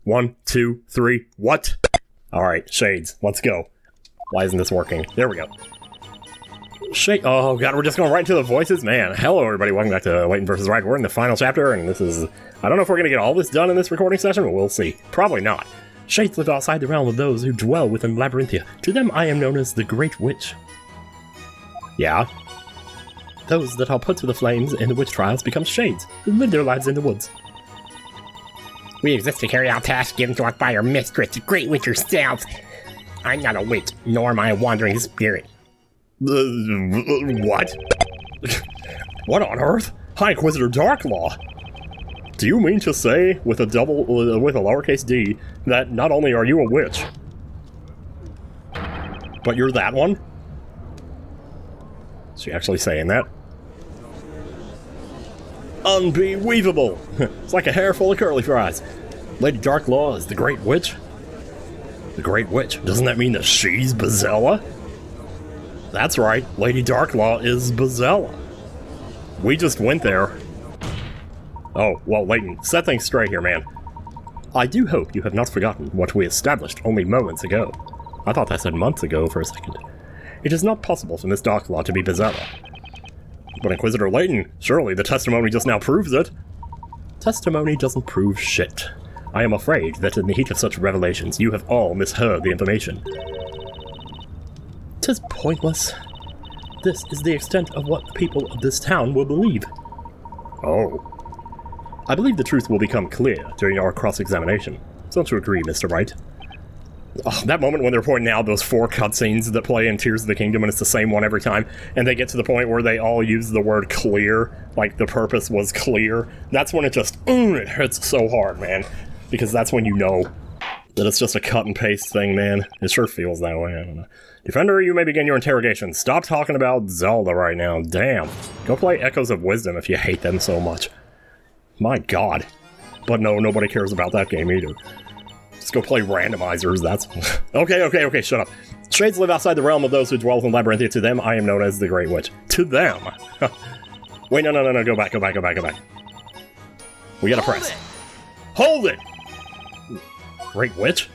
1, 2, 3, what? Alright, shades, let's go. Why isn't this working? There we go. Oh god, we're just going right into the voices? Man, hello everybody, welcome back to Layton vs. Wright. We're in the final chapter, and this is... I don't know if we're gonna get all this done in this recording session, but we'll see. Probably not. Shades live outside the realm of those who dwell within Labyrinthia. To them I am known as the Great Witch. Yeah? Those that are put to the flames in the witch trials become shades, who live their lives in the woods. We exist to carry out tasks given to us by our mistress, the Great Witch herself. I'm not a witch, nor am I a wandering spirit. What? What on earth? High Inquisitor Darklaw! Do you mean to say, with a lowercase d, that not only are you a witch, but you're that one? Is she actually saying that? Unbelievable! It's like a hair full of curly fries. Lady Darklaw is the Great Witch? The Great Witch? Doesn't that mean that she's Espella? That's right, Lady Darklaw is Espella. We just went there. Oh, well, Layton, set things straight here, man. I do hope you have not forgotten what we established only moments ago. I thought that said months ago for a second. It is not possible for Miss Darklaw to be Espella. But Inquisitor Layton, surely the testimony just now proves it. Testimony doesn't prove shit. I am afraid that in the heat of such revelations, you have all misheard the information. 'Tis pointless. This is the extent of what the people of this town will believe. Oh. I believe the truth will become clear during our cross-examination. Don't you agree, Mr. Wright? Oh, that moment when they're pointing out those 4 cutscenes that play in Tears of the Kingdom, and it's the same one every time, and they get to the point where they all use the word clear, like the purpose was clear. That's when it just, it hurts so hard, man. Because that's when you know that it's just a cut and paste thing, man. It sure feels that way, I don't know. Defender, you may begin your interrogation. Stop talking about Zelda right now, damn. Go play Echoes of Wisdom if you hate them so much. My god. But no, nobody cares about that game either. Just go play randomizers, that's... Okay, shut up. Shades live outside the realm of those who dwell in Labyrinthia. To them, I am known as the Great Witch. To them? Wait, no, go back. We gotta press. Hold it! Great Witch?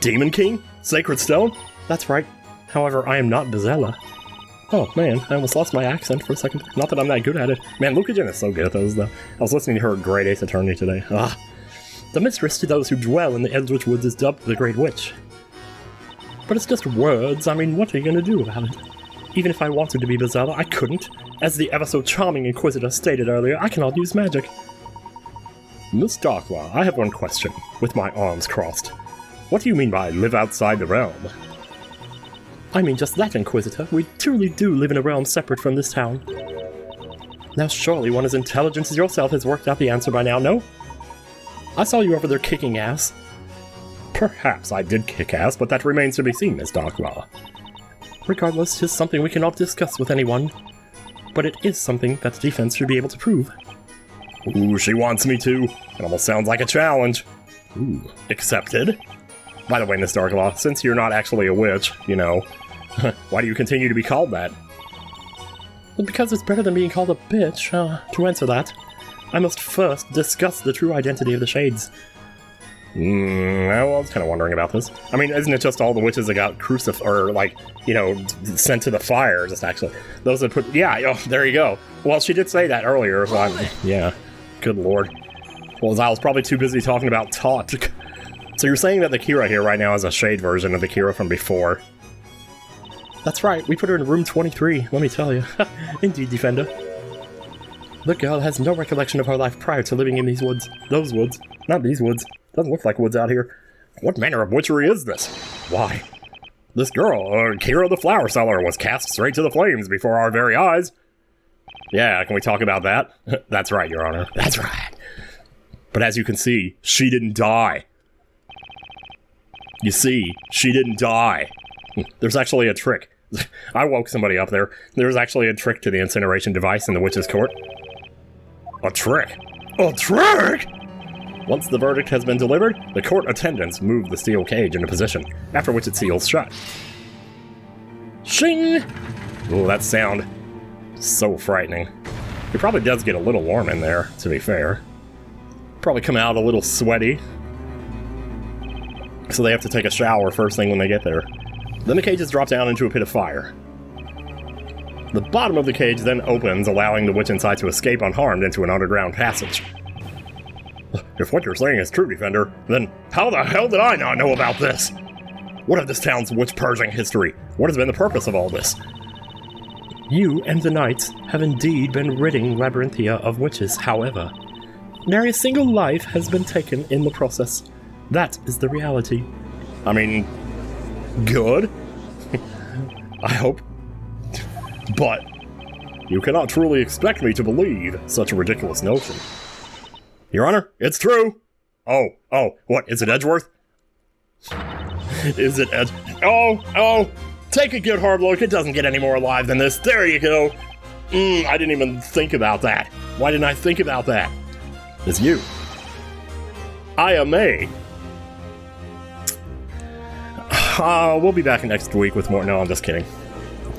Demon King? Sacred Stone? That's right. However, I am not Espella. Oh man, I almost lost my accent for a second. Not that I'm that good at it. Man, Lucagen is so good at those though. I was listening to her Great Ace Attorney today. The mistress to those who dwell in the Eldritch Woods is dubbed the Great Witch. But it's just words. I mean, what are you gonna do about it? Even if I wanted to be Espella, I couldn't. As the ever-so-charming Inquisitor stated earlier, I cannot use magic. Miss Darklaw, I have one question, with my arms crossed. What do you mean by live outside the realm? I mean just that, Inquisitor. We truly do live in a realm separate from this town. Now surely one as intelligent as yourself has worked out the answer by now, no? I saw you over there kicking ass. Perhaps I did kick ass, but that remains to be seen, Miss Darklaw. Regardless, 'tis something we cannot discuss with anyone. But it is something that the defense should be able to prove. Ooh, she wants me to. It almost sounds like a challenge. Ooh, accepted. By the way, Miss Darklaw, since you're not actually a witch, you know, why do you continue to be called that? Well, because it's better than being called a bitch. To answer that, I must first discuss the true identity of the Shades. Well, I was kind of wondering about this. I mean, isn't it just all the witches that got or like, you know, sent to the fire, just actually? Those that put, yeah, oh, there you go. Well, she did say that earlier, so yeah, good lord. Well, I was probably too busy talking about Tot. So you're saying that the Kira here right now is a shade version of the Kira from before? That's right, we put her in room 23, let me tell you. Indeed, Defender. The girl has no recollection of her life prior to living in these woods. Those woods. Not these woods. Doesn't look like woods out here. What manner of witchery is this? Why? This girl, Kira the Flower Seller, was cast straight to the flames before our very eyes. Yeah, can we talk about that? That's right, Your Honor. That's right. But as you can see, she didn't die. You see, she didn't die. There's actually a trick. I woke somebody up there. There's actually a trick to the incineration device in the witch's court. A trick? A trick?! Once the verdict has been delivered, the court attendants move the steel cage into position, after which it seals shut. Shing! Oh, that sound. So frightening. It probably does get a little warm in there, to be fair. Probably come out a little sweaty. so they have to take a shower first thing when they get there. Then the cages drop down into a pit of fire. The bottom of the cage then opens, allowing the witch inside to escape unharmed into an underground passage. If what you're saying is true, Defender, then how the hell did I not know about this? What of this town's witch-purging history? What has been the purpose of all this? You and the knights have indeed been ridding Labyrinthia of witches, however. Nary a single life has been taken in the process. That is the reality. I mean, good? I hope. But you cannot truly expect me to believe such a ridiculous notion. Your Honor, it's true! Oh, what, is it Edgeworth? Is it Oh! Take a good hard look, it doesn't get any more alive than this. There you go! I didn't even think about that. Why didn't I think about that? It's you. I am May. We'll be back next week with more. No, I'm just kidding.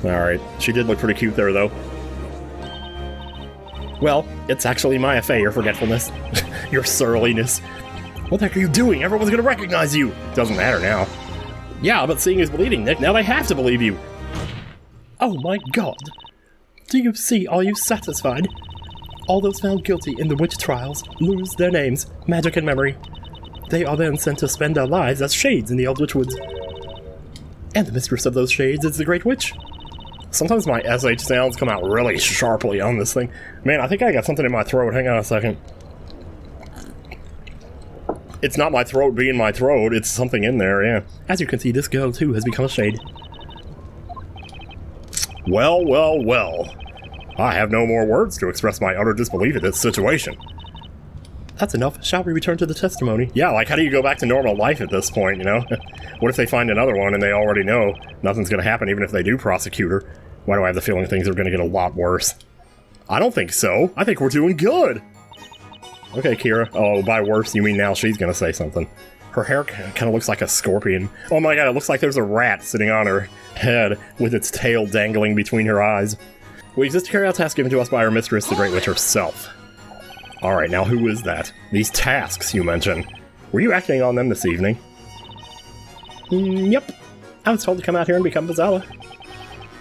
Alright, she did look pretty cute there, though. Well, it's actually my affair, your forgetfulness. Your surliness. What the heck are you doing? Everyone's gonna recognize you! Doesn't matter now. Yeah, but seeing is believing, Nick. Now they have to believe you. Oh my god. Do you see? Are you satisfied? All those found guilty in the witch trials lose their names, magic and memory. They are then sent to spend their lives as shades in the Eldritch Woods. And the mistress of those shades is the Great Witch. Sometimes my SH sounds come out really sharply on this thing. Man, I think I got something in my throat. Hang on a second. It's not my throat being my throat, it's something in there, yeah. As you can see, this girl too has become a shade. Well. I have no more words to express my utter disbelief at this situation. That's enough. Shall we return to the testimony? Yeah, like how do you go back to normal life at this point, you know? What if they find another one and they already know nothing's gonna happen even if they do prosecute her? Why do I have the feeling things are gonna get a lot worse? I don't think so. I think we're doing good. Okay, Kira. Oh, by worse, you mean now she's gonna say something. Her hair kind of looks like a scorpion. Oh my god, it looks like there's a rat sitting on her head with its tail dangling between her eyes. We exist to carry out tasks given to us by our mistress, the Great Witch herself. Alright, now who is that? These tasks you mentioned. Were you acting on them this evening? Yep. I was told to come out here and become Bazella.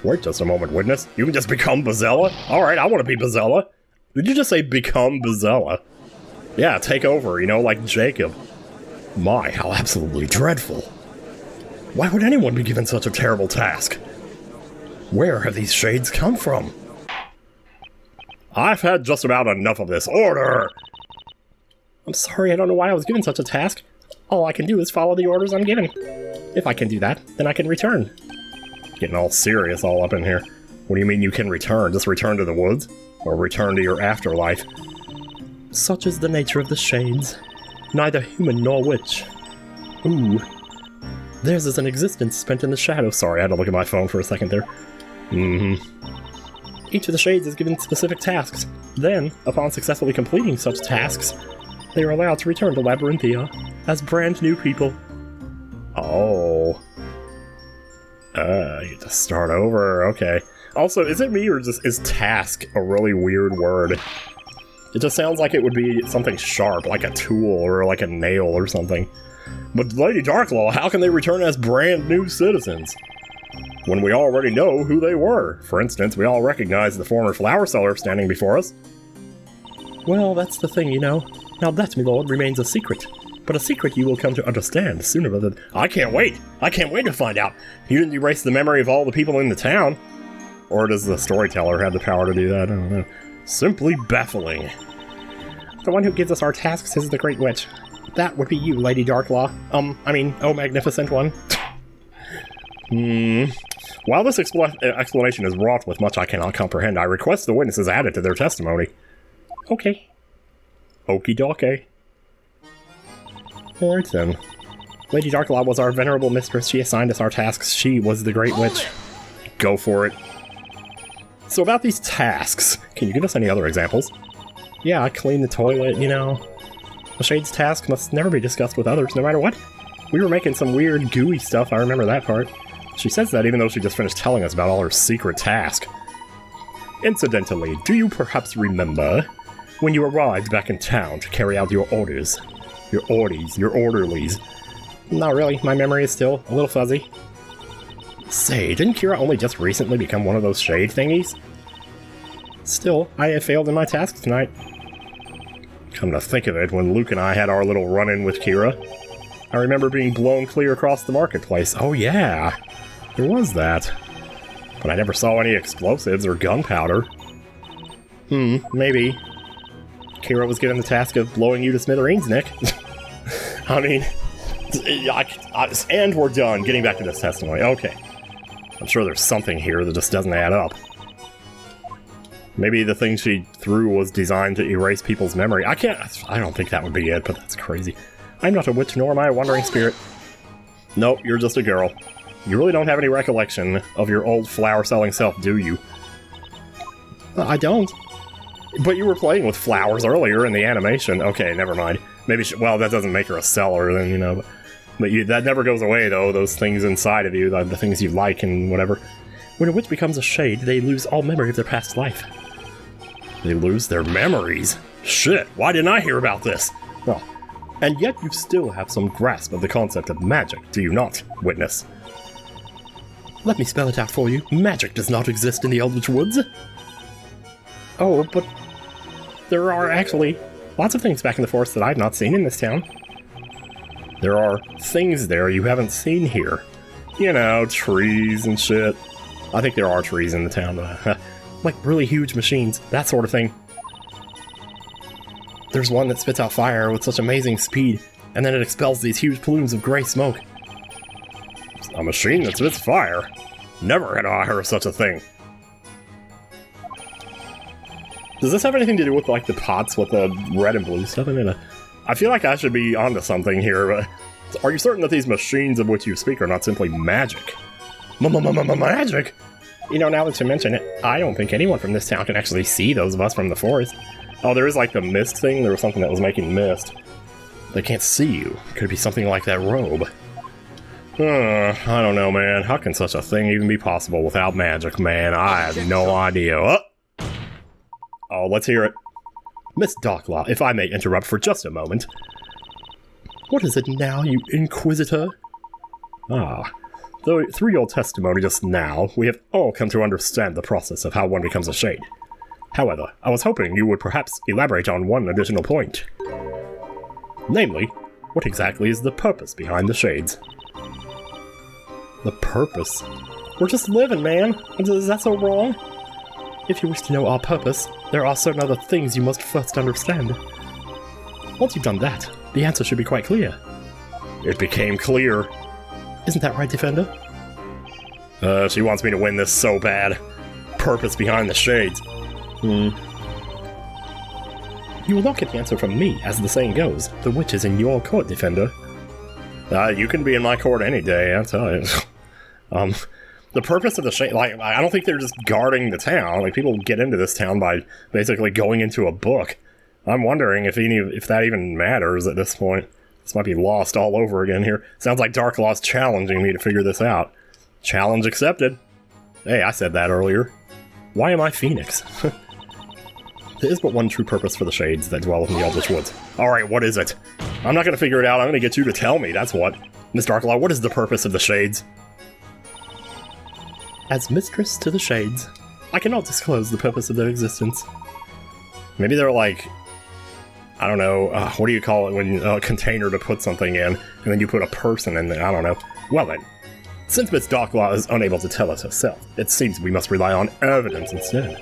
Wait just a moment, witness. You can just become Bazella? Alright, I want to be Bazella. Did you just say become Bazella? Yeah, take over, you know, like Jacob. My, how absolutely dreadful. Why would anyone be given such a terrible task? Where have these shades come from? I've had just about enough of this. Order! I'm sorry, I don't know why I was given such a task. All I can do is follow the orders I'm given. If I can do that, then I can return. Getting all serious all up in here. What do you mean you can return? Just return to the woods? Or return to your afterlife? Such is the nature of the shades. Neither human nor witch. Ooh. Theirs is an existence spent in the shadows. Sorry, I had to look at my phone for a second there. Each of the shades is given specific tasks. Then, upon successfully completing such tasks, they are allowed to return to Labyrinthia as brand new people. Oh. You get to start over, okay. Also, is it me or just is task a really weird word? It just sounds like it would be something sharp, like a tool or like a nail or something. But Lady Darklaw, how can they return as brand new citizens? When we already know who they were. For instance, we all recognize the former flower seller standing before us. Well, that's the thing, you know. Now that, my lord, remains a secret. But a secret you will come to understand sooner rather than... I can't wait! I can't wait to find out! You didn't erase the memory of all the people in the town. Or does the storyteller have the power to do that? I don't know. Simply baffling. The one who gives us our tasks is the Great Witch. That would be you, Lady Darklaw. Oh magnificent one. While this explanation is wrought with much I cannot comprehend, I request the witnesses added to their testimony. Okay. Okie dokie. Alright then. Lady Darklaw was our venerable mistress. She assigned us our tasks. She was the Great Witch. Go for it. So about these tasks, can you give us any other examples? Yeah, clean the toilet, you know. The Shade's task must never be discussed with others, no matter what. We were making some weird, gooey stuff, I remember that part. She says that even though she just finished telling us about all her secret task. Incidentally, do you perhaps remember when you arrived back in town to carry out your orders? Your orderlies. Not really. My memory is still a little fuzzy. Say, didn't Kira only just recently become one of those shade thingies? Still, I have failed in my task tonight. Come to think of it, when Luke and I had our little run-in with Kira, I remember being blown clear across the marketplace. Oh yeah, there was that. But I never saw any explosives or gunpowder. Maybe. Kira was given the task of blowing you to smithereens, Nick. I mean, and we're done. Getting back to this testimony. Okay. I'm sure there's something here that just doesn't add up. Maybe the thing she threw was designed to erase people's memory. I don't think that would be it, but that's crazy. I'm not a witch, nor am I a wandering spirit. Nope, you're just a girl. You really don't have any recollection of your old flower-selling self, do you? I don't. But you were playing with flowers earlier in the animation. Okay, never mind. Maybe well, that doesn't make her a seller, then, you know. But that never goes away, though, those things inside of you, the things you like and whatever. When a witch becomes a shade, they lose all memory of their past life. They lose their memories? Shit, why didn't I hear about this? Well, and yet you still have some grasp of the concept of magic, do you not, witness? Let me spell it out for you. Magic does not exist in the Eldritch Woods. Oh, but there are actually lots of things back in the forest that I've not seen in this town. There are things there you haven't seen here. You know, trees and shit. I think there are trees in the town, like really huge machines, that sort of thing. There's one that spits out fire with such amazing speed, and then it expels these huge plumes of gray smoke. A machine that spits fire? Never had I heard of such a thing. Does this have anything to do with, like, the pots with the red and blue stuff in it? I feel like I should be onto something here, but are you certain that these machines of which you speak are not simply magic? Magic? You know, now that you mention it, I don't think anyone from this town can actually see those of us from the forest. Oh, there is, like, the mist thing. There was something that was making mist. They can't see you. Could be something like that robe. I don't know, man. How can such a thing even be possible without magic, man? I have no idea. Oh, let's hear it. Miss Darklaw, if I may interrupt for just a moment. What is it now, you inquisitor? Though through your testimony just now, we have all come to understand the process of how one becomes a shade. However, I was hoping you would perhaps elaborate on one additional point. Namely, what exactly is the purpose behind the shades? The purpose? We're just living, man. Is that so wrong? If you wish to know our purpose, there are certain other things you must first understand. Once you've done that, the answer should be quite clear. It became clear. Isn't that right, Defender? She wants me to win this so bad. Purpose behind the shades. You will not get the answer from me, as the saying goes. The witch is in your court, Defender. You can be in my court any day, I'll tell you. The purpose of the shade, like, I don't think they're just guarding the town. Like, people get into this town by basically going into a book. I'm wondering if that even matters at this point. This might be lost all over again here. Sounds like Darklaw's challenging me to figure this out. Challenge accepted. Hey, I said that earlier. Why am I Phoenix? There is but one true purpose for the shades that dwell in the Eldritch Woods. Alright, what is it? I'm not gonna figure it out, I'm gonna get you to tell me, that's what. Miss Darklaw, what is the purpose of the shades? As mistress to the shades, I cannot disclose the purpose of their existence. Maybe they're like, I don't know, what do you call it when a container to put something in, and then you put a person in there, I don't know. Well then, since Miss Darklaw is unable to tell us herself, it seems we must rely on evidence instead.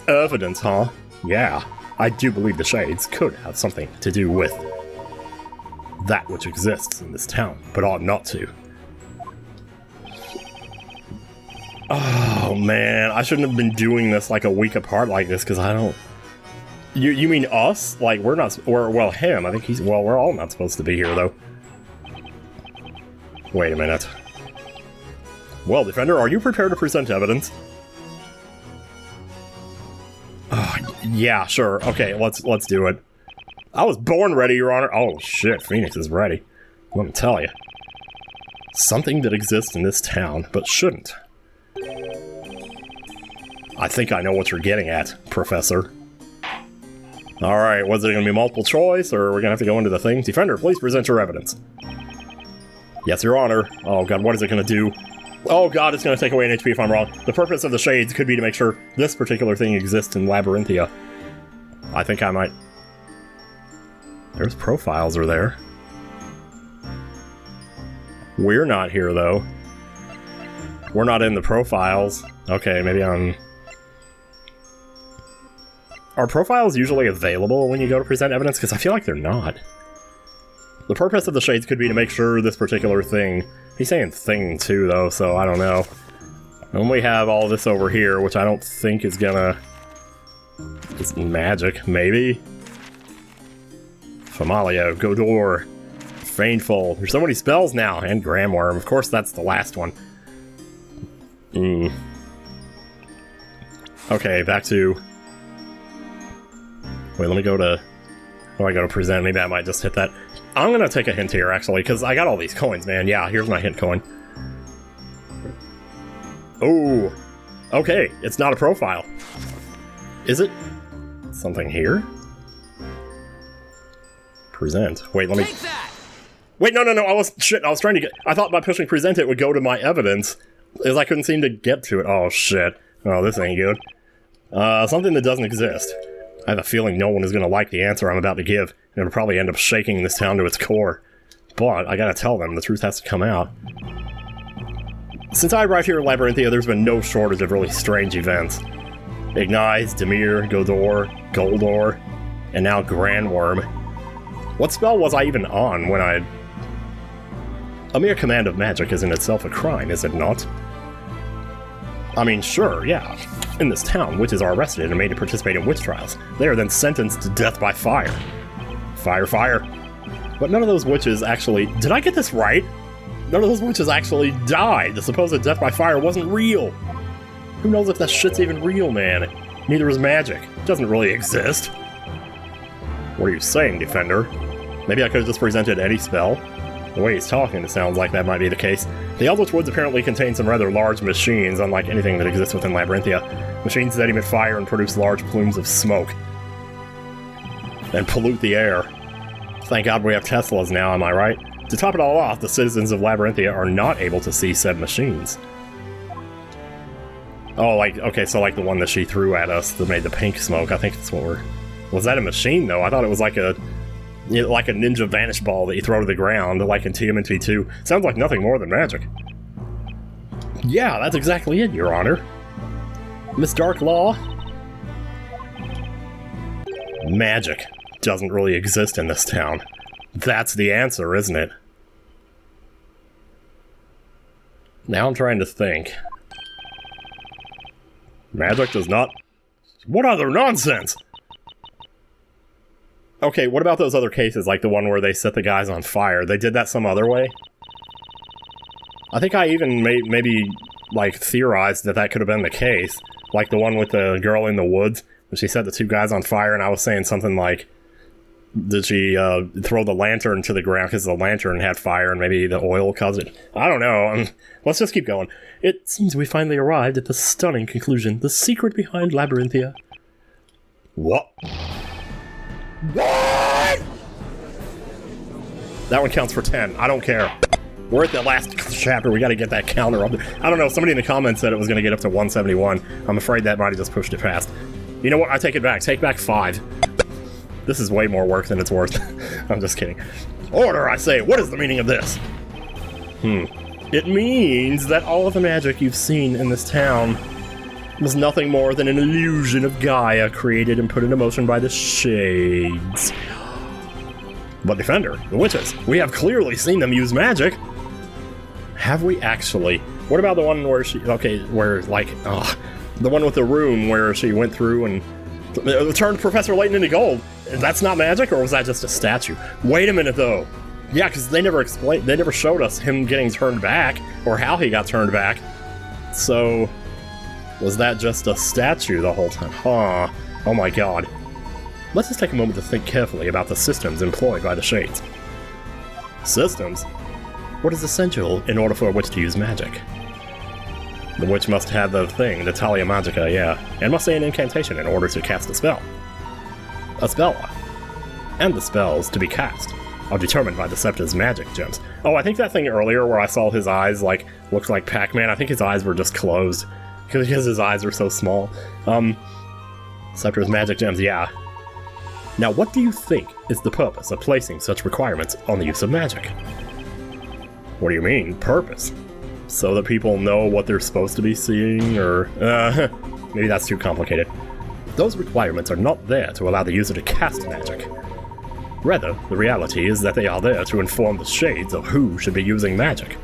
Evidence, huh? Yeah, I do believe the shades could have something to do with that which exists in this town, but ought not to. Oh man, I shouldn't have been doing this like a week apart like this, because I don't... You mean us? Like, we're not... Or, well, him. I think he's... Well, we're all not supposed to be here, though. Wait a minute. Well, Defender, are you prepared to present evidence? Yeah, sure. Okay, let's do it. I was born ready, Your Honor. Oh, shit, Phoenix is ready. Let me tell you. Something that exists in this town, but shouldn't. I think I know what you're getting at, Professor. Alright, was it going to be multiple choice, or are we going to have to go into the things? Defender, please present your evidence. Yes, Your Honor. Oh god, what is it gonna do? Oh god, it's gonna take away an HP if I'm wrong. The purpose of the shades could be to make sure this particular thing exists in Labyrinthia. I think I might... There's profiles are there. We're not here, though. We're not in the profiles. Okay, maybe I'm... Are profiles usually available when you go to present evidence? Because I feel like they're not. The purpose of the shades could be to make sure this particular thing... He's saying thing, too, though, so I don't know. And we have all this over here, which I don't think is gonna... It's magic, maybe? Famalio, Godor, Fainful. There's so many spells now, and Gramworm. Of course, that's the last one. Okay, back to... Wait, let me go to... Oh, I go to present. Maybe I might just hit that. I'm gonna take a hint here, actually, because I got all these coins, man. Yeah, here's my hint coin. Oh, okay, it's not a profile. Is it something here? Present. Wait, let me... Wait, no, I was... Shit, I was trying to get... I thought by pushing present it would go to my evidence, as I couldn't seem to get to it. Oh, shit. Oh, this ain't good. Something that doesn't exist. I have a feeling no one is going to like the answer I'm about to give, and it'll probably end up shaking this town to its core. But I gotta tell them, the truth has to come out. Since I arrived here in Labyrinthia, there's been no shortage of really strange events. Ignites, Demir, Godor, Goldor, and now Grandworm. What spell was I even on when I... A mere command of magic is in itself a crime, is it not? I mean, sure, yeah. In this town, witches are arrested and made to participate in witch trials. They are then sentenced to death by fire. Fire, fire. But none of those witches actually... Did I get this right? None of those witches actually died. The supposed death by fire wasn't real. Who knows if that shit's even real, man? Neither is magic. It doesn't really exist. What are you saying, Defender? Maybe I could have just presented any spell? The way he's talking, it sounds like that might be the case. The Eldritch Woods apparently contain some rather large machines, unlike anything that exists within Labyrinthia. Machines that emit fire and produce large plumes of smoke. And pollute the air. Thank God we have Teslas now, am I right? To top it all off, the citizens of Labyrinthia are not able to see said machines. Oh, like, okay, so like the one that she threw at us that made the pink smoke, I think that's what we're... Was that a machine, though? I thought it was like a... You know, like a ninja vanish ball that you throw to the ground, like in TMNT 2. Sounds like nothing more than magic. Yeah, that's exactly it, Your Honor. Miss Darklaw? Magic doesn't really exist in this town. That's the answer, isn't it? Now I'm trying to think. Magic does not... What other nonsense? Okay, what about those other cases, like the one where they set the guys on fire? They did that some other way? I think I even maybe, like, theorized that that could have been the case. Like the one with the girl in the woods, when she set the two guys on fire, and I was saying something like, did she throw the lantern to the ground because the lantern had fire and maybe the oil caused it? I don't know. Let's just keep going. It seems we finally arrived at the stunning conclusion. The secret behind Labyrinthia. What? What? That one counts for 10. I don't care. We're at the last chapter. We gotta get that counter up there. I don't know. Somebody in the comments said it was gonna get up to 171. I'm afraid that might have just pushed it past. You know what? I take it back. Take back 5. This is way more work than it's worth. I'm just kidding. Order, I say. What is the meaning of this? It means that all of the magic you've seen in this town was nothing more than an illusion of Gaia created and put into motion by the shades. But Defender, the witches, we have clearly seen them use magic. Have we actually? What about the one where she, okay, where like, the one with the room where she went through and turned Professor Layton into gold? That's not magic, or was that just a statue? Wait a minute though. Yeah, because they never explained, they never showed us him getting turned back, or how he got turned back. So... was that just a statue the whole time? Huh. Oh my god. Let's just take a moment to think carefully about the systems employed by the Shades. Systems? What is essential in order for a witch to use magic? The witch must have the thing, the Talia Magica, yeah, and must say an incantation in order to cast a spell. A spell. And the spells to be cast. are determined by the Scepter's magic gems. Oh, I think that thing earlier where I saw his eyes, like, looked like Pac-Man, I think his eyes were just closed. Because his eyes are so small. Scepter's magic gems, yeah. Now, what do you think is the purpose of placing such requirements on the use of magic? What do you mean, purpose? So that people know what they're supposed to be seeing, or... maybe that's too complicated. Those requirements are not there to allow the user to cast magic. Rather, the reality is that they are there to inform the shades of who should be using magic.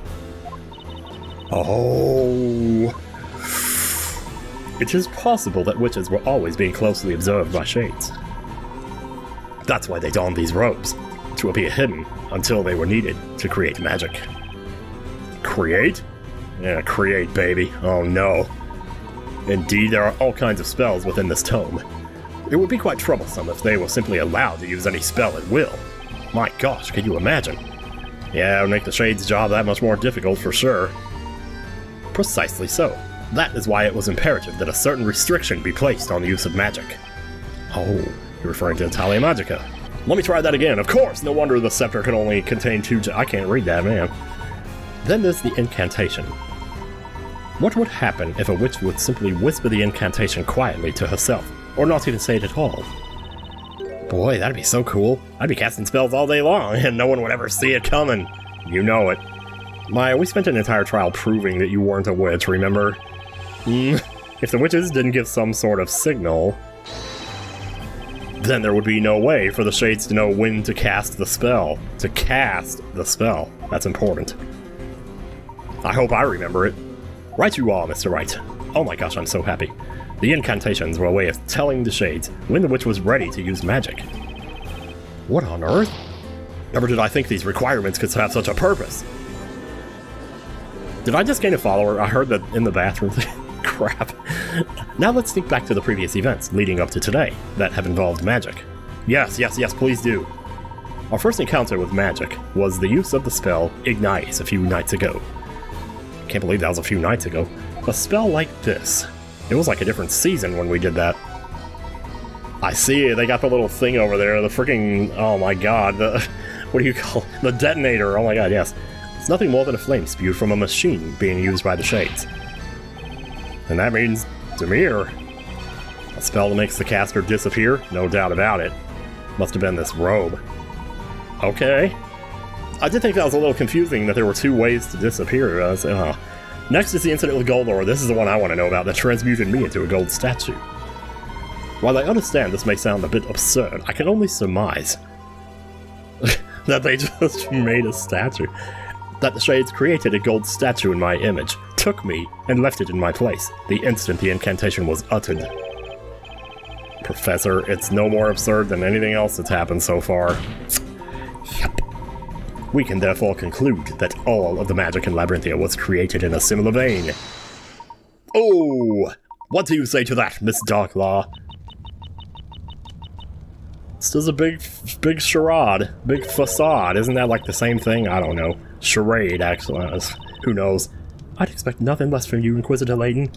Oh... It is possible that witches were always being closely observed by shades. That's why they donned these robes, to appear hidden until they were needed to create magic. Create? Yeah, create, baby. Oh no. Indeed, there are all kinds of spells within this tome. It would be quite troublesome if they were simply allowed to use any spell at will. My gosh, can you imagine? Yeah, it would make the Shades' job that much more difficult for sure. Precisely so. That is why it was imperative that a certain restriction be placed on the use of magic. Oh, you're referring to Italia Magica. Let me try that again. Of course, no wonder the scepter can only contain 2 I can't read that, man. Then there's the incantation. What would happen if a witch would simply whisper the incantation quietly to herself, or not even say it at all? Boy, that'd be so cool. I'd be casting spells all day long, and no one would ever see it coming. You know it. Maya, we spent an entire trial proving that you weren't a witch, remember? If the witches didn't give some sort of signal, then there would be no way for the Shades to know when to cast the spell. To cast the spell. That's important. I hope I remember it. Right you are, Mr. Wright. Oh my gosh, I'm so happy. The incantations were a way of telling the Shades when the witch was ready to use magic. What on earth? Never did I think these requirements could have such a purpose. Did I just gain a follower? I heard that in the bathroom. Crap. Now let's think back to the previous events leading up to today that have involved magic. Yes, please do. Our first encounter with magic was the use of the spell Ignite a few nights ago. Can't believe that was a few nights ago. A spell like this. It was like a different season when we did that. I see it, they got the little thing over there, the freaking, oh my god, what do you call it? The detonator, oh my god, yes. It's nothing more than a flame spewed from a machine being used by the Shades. And that means Demir. A spell that makes the caster disappear? No doubt about it. Must have been this robe. Okay. I did think that was a little confusing that there were 2 ways to disappear. Next is the incident with Goldor. This is the one I want to know about that transmuted me into a gold statue. While I understand this may sound a bit absurd, I can only surmise that they just made a statue. That the Shades created a gold statue in my image, took me, and left it in my place the instant the incantation was uttered. Professor, it's no more absurd than anything else that's happened so far. Yep. We can therefore conclude that all of the magic in Labyrinthia was created in a similar vein. Oh! What do you say to that, Miss Darklaw? This is a big charade. Big facade. Isn't that like the same thing? I don't know. Charade, actually. Who knows? I'd expect nothing less from you, Inquisitor Layton.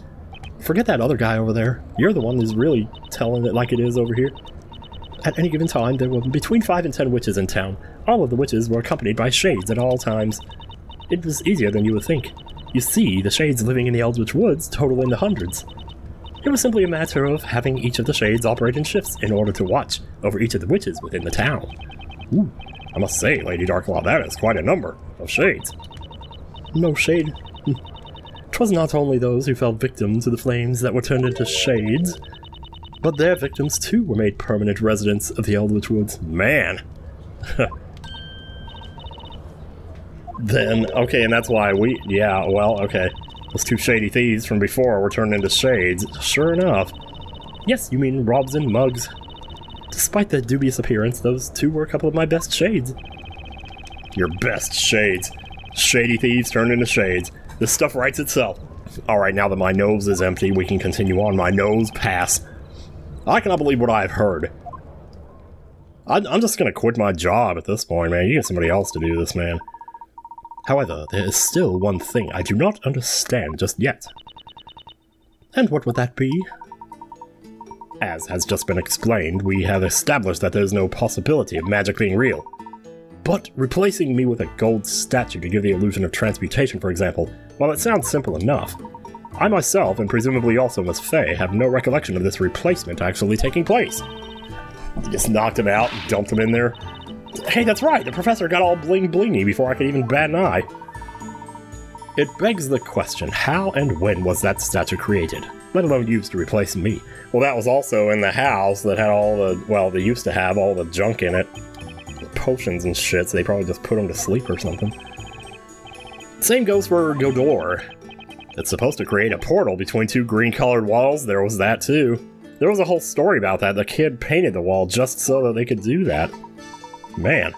Forget that other guy over there. You're the one who's really telling it like it is over here. At any given time, there were between 5 and 10 witches in town. All of the witches were accompanied by Shades at all times. It was easier than you would think. You see, the Shades living in the Eldritch Woods total in the hundreds. It was simply a matter of having each of the Shades operate in shifts in order to watch over each of the witches within the town. Ooh, I must say, Lady Darklaw, that is quite a number of Shades. No shade. 'Twas not only those who fell victim to the flames that were turned into Shades, but their victims too were made permanent residents of the Eldritch Woods. Man! Then, okay, and that's why yeah, well, okay. Those 2 shady thieves from before were turned into Shades. Sure enough. Yes, you mean Robs and Mugs. Despite their dubious appearance, those 2 were a couple of my best Shades. Your best Shades. Shady thieves turned into Shades. This stuff writes itself. Alright, now that my nose is empty, we can continue on. My nose pass. I cannot believe what I've heard. I'm just gonna quit my job at this point, man. You get somebody else to do this, man. However, there is still one thing I do not understand just yet. And what would that be? As has just been explained, we have established that there is no possibility of magic being real. But replacing me with a gold statue to give the illusion of transmutation, for example, while it sounds simple enough, I myself, and presumably also Miss Fey, have no recollection of this replacement actually taking place. Just knocked him out and dumped him in there. Hey, that's right, the professor got all bling-blingy before I could even bat an eye. It begs the question, how and when was that statue created? Let alone used to replace me. Well, that was also in the house that had all the, well, they used to have all the junk in it. Potions and shit, so they probably just put him to sleep or something. Same goes for Godor. It's supposed to create a portal between two green-colored walls. There was that, too. There was a whole story about that. The kid painted the wall just so that they could do that. Man,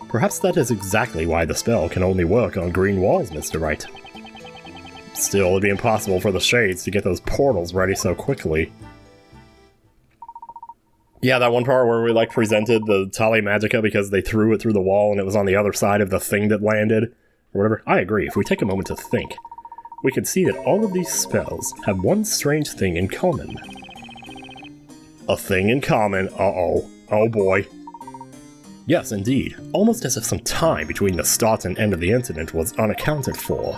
perhaps that is exactly why the spell can only work on green walls, Mr. Wright. Still, it'd be impossible for the Shades to get those portals ready so quickly. Yeah, that one part where we, like, presented the Tali Magica because they threw it through the wall and it was on the other side of the thing that landed, or whatever. I agree. If we take a moment to think, we can see that all of these spells have one strange thing in common. A thing in common, uh-oh. Oh boy. Yes, indeed. Almost as if some time between the start and end of the incident was unaccounted for.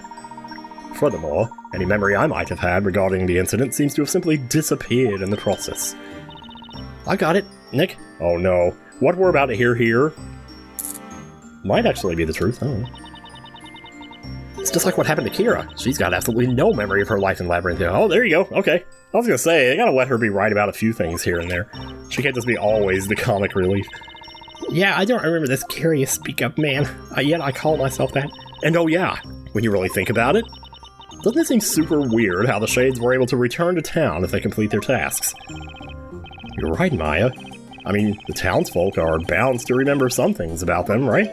Furthermore, any memory I might have had regarding the incident seems to have simply disappeared in the process. I got it, Nick. Oh no. What we're about to hear here might actually be the truth, I don't know. It's just like what happened to Kira. She's got absolutely no memory of her life in Labyrinthia. Oh, there you go, okay. I was gonna say, they gotta let her be right about a few things here and there. She can't just be always the comic relief. Yeah, I don't remember this curious speak-up man, yet I call myself that. And oh yeah, when you really think about it, doesn't it seem super weird how the Shades were able to return to town if they complete their tasks? You're right, Maya. I mean, the townsfolk are bound to remember some things about them, right?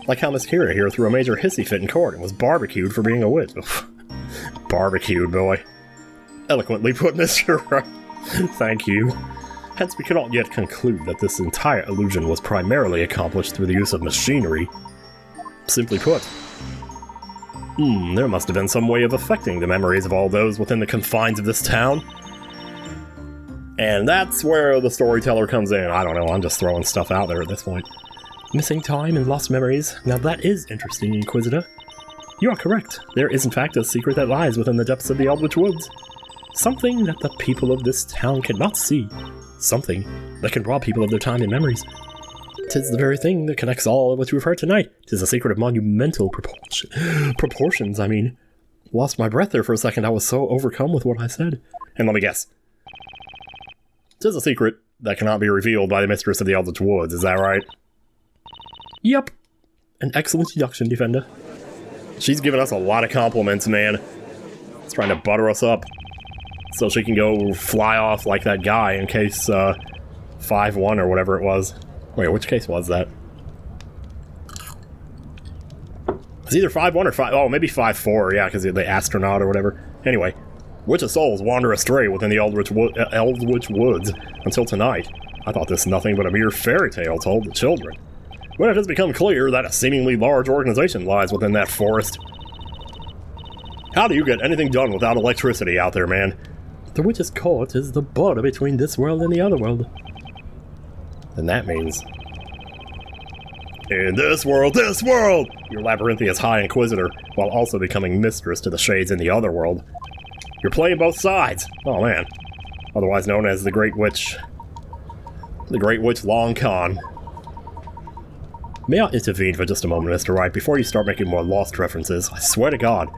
Like how Miss Kira here threw a major hissy fit in court and was barbecued for being a witch. Barbecued, boy. Eloquently put, Mr. Wright. Thank you. Hence, we cannot yet conclude that this entire illusion was primarily accomplished through the use of machinery. Simply put, there must have been some way of affecting the memories of all those within the confines of this town. And that's where the storyteller comes in. I don't know, I'm just throwing stuff out there at this point. Missing time and lost memories. Now that is interesting, Inquisitor. You are correct. There is in fact a secret that lies within the depths of the Eldritch Woods. Something that the people of this town cannot see. Something that can rob people of their time and memories. 'Tis the very thing that connects all of what you've heard tonight. 'Tis a secret of monumental proportions, I mean. Lost my breath there for a second. I was so overcome with what I said. And let me guess. 'Tis a secret that cannot be revealed by the mistress of the Eldritch Woods, is that right? Yep. An excellent deduction, Defender. She's given us a lot of compliments, man. She's trying to butter us up. So she can go fly off like that guy in case 5-1 or whatever it was. Wait, which case was that? It's either 5-1 or 5... Oh, maybe 5-4, yeah, because the astronaut or whatever. Anyway, Witch of Souls wander astray within the Eldritch Woods until tonight. I thought this nothing but a mere fairy tale told to children. But it has become clear that a seemingly large organization lies within that forest. How do you get anything done without electricity out there, man? The Witch's Court is the border between this world and the other world. And that means... In this world, your Labyrinthia High Inquisitor, while also becoming mistress to the Shades in the other world. You're playing both sides. Oh man. Otherwise known as the Great Witch. The Great Witch Long Con. May I intervene for just a moment, Mr. Wright, before you start making more Lost references? I swear to God.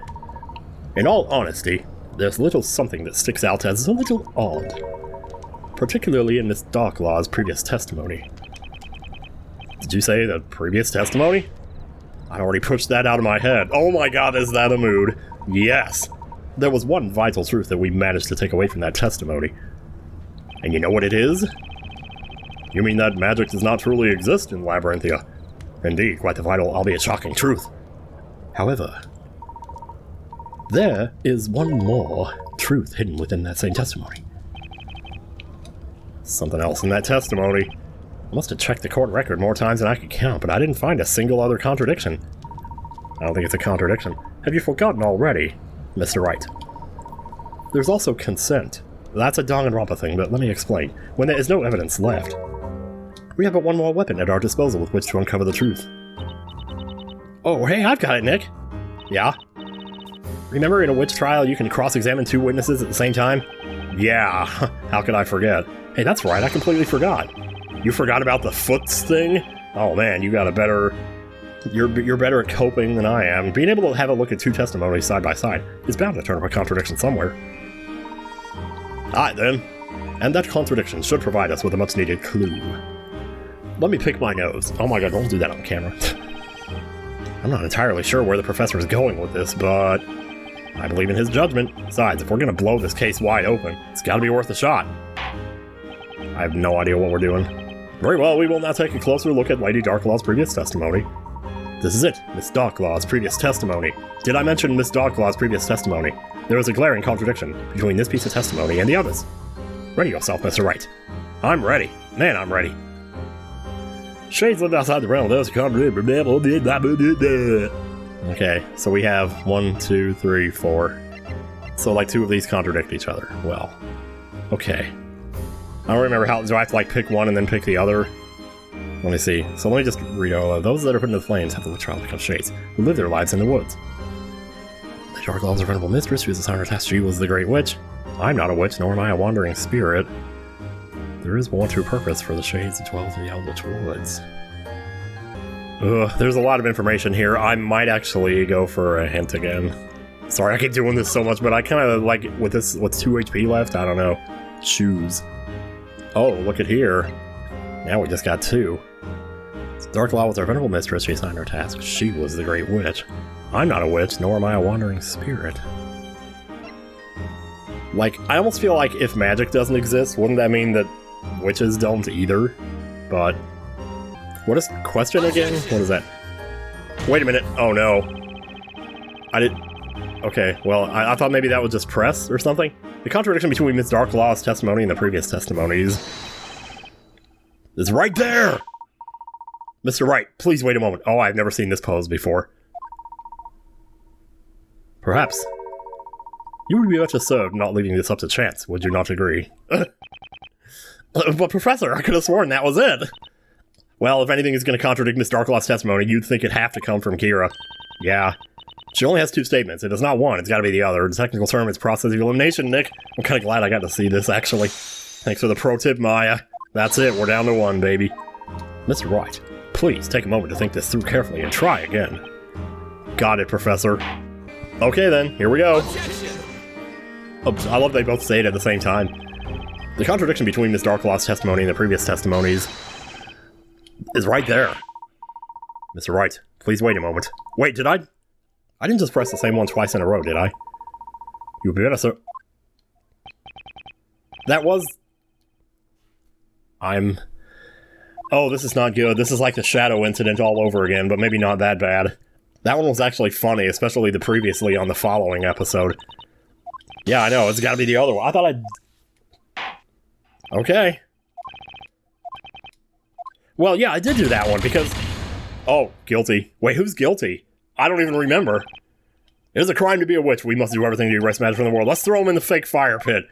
In all honesty, there's little something that sticks out as a little odd. Particularly in Miss Darklaw's previous testimony. Did you say the previous testimony? I'd already pushed that out of my head. Oh my God, is that a mood? Yes! There was one vital truth that we managed to take away from that testimony. And you know what it is? You mean that magic does not truly exist in Labyrinthia? Indeed, quite the vital, albeit shocking truth. However, there is one more truth hidden within that same testimony. Something else in that testimony. I must have checked the court record more times than I could count, but I didn't find a single other contradiction. I don't think it's a contradiction. Have you forgotten already, Mr. Wright? There's also consent. That's a Danganronpa thing, but let me explain. When there is no evidence left, We have but one more weapon at our disposal with which to uncover the truth. Oh, hey, I've got it, Nick. Yeah? Remember in a witch trial you can cross-examine 2 witnesses at the same time? Yeah, how could I forget? Hey, that's right, I completely forgot. You forgot about the foots thing? Oh man, you got a better... You're better at coping than I am. Being able to have a look at 2 testimonies side by side is bound to turn up a contradiction somewhere. Alright then. And that contradiction should provide us with a much-needed clue. Let me pick my nose. Oh my god, don't do that on camera. I'm not entirely sure where the professor is going with this, but... I believe in his judgment. Besides, if we're gonna blow this case wide open, it's gotta be worth a shot. I have no idea what we're doing. Very well, we will now take a closer look at Lady Darklaw's previous testimony. This is it, Miss Darklaw's previous testimony. Did I mention Miss Darklaw's previous testimony? There is a glaring contradiction between this piece of testimony and the others. Ready yourself, Mr. Wright. I'm ready. Man, I'm ready. Shades lived outside the realm of those who can't believe. Okay, so we have 1, 2, 3, 4. So like 2 of these contradict each other. Well, okay. I don't remember how. Do I have to like pick one and then pick the other? Let me see. So let me just read all of those that are put into the flames have the witch trial become shades who live their lives in the woods. The Darklaw's venerable mistress, who is assigned her task, she was the great witch. I'm not a witch, nor am I a wandering spirit. There is one true purpose for the shades that dwell in the Eldritch Woods. Ugh, there's a lot of information here. I might actually go for a hint again. Sorry, I keep doing this so much, but I kind of like, with this, what's 2 HP left? I don't know. Shoes. Oh, look at here. Now we just got 2. Darklaw was our venerable mistress. She assigned her task. She was the great witch. I'm not a witch, nor am I a wandering spirit. Like, I almost feel like if magic doesn't exist, wouldn't that mean that witches don't either? But... what is the question again? What is that? Wait a minute. Oh no. I did... okay, well, I thought maybe that was just press or something. The contradiction between Miss Darklaw's testimony and the previous testimonies is right there! Mr. Wright, please wait a moment. Oh, I've never seen this pose before. Perhaps. You would be better served not leaving this up to chance, would you not agree? But Professor, I could have sworn that was it! Well, if anything is going to contradict Miss Darklaw's testimony, you'd think it'd have to come from Kira. Yeah. She only has 2 statements. It is not one, it's gotta be the other. The technical term is process of elimination, Nick. I'm kinda glad I got to see this, actually. Thanks for the pro tip, Maya. That's it, we're down to 1, baby. Mr. Wright, please take a moment to think this through carefully and try again. Got it, Professor. Okay then, here we go. Oh, I love they both say it at the same time. The contradiction between Miss Darklaw's testimony and the previous testimonies is right there. Mr. Wright, please wait a moment. Wait, did I didn't just press the same one twice in a row, did I? You'll be better, sir. That was... oh, this is not good. This is like the shadow incident all over again, but maybe not that bad. That one was actually funny, especially the previously on the following episode. Yeah, I know, it's gotta be the other one. I thought okay. Well, yeah, I did do that one, because... oh, guilty. Wait, who's guilty? I don't even remember. It is a crime to be a witch. We must do everything to erase magic from the world. Let's throw him in the fake fire pit.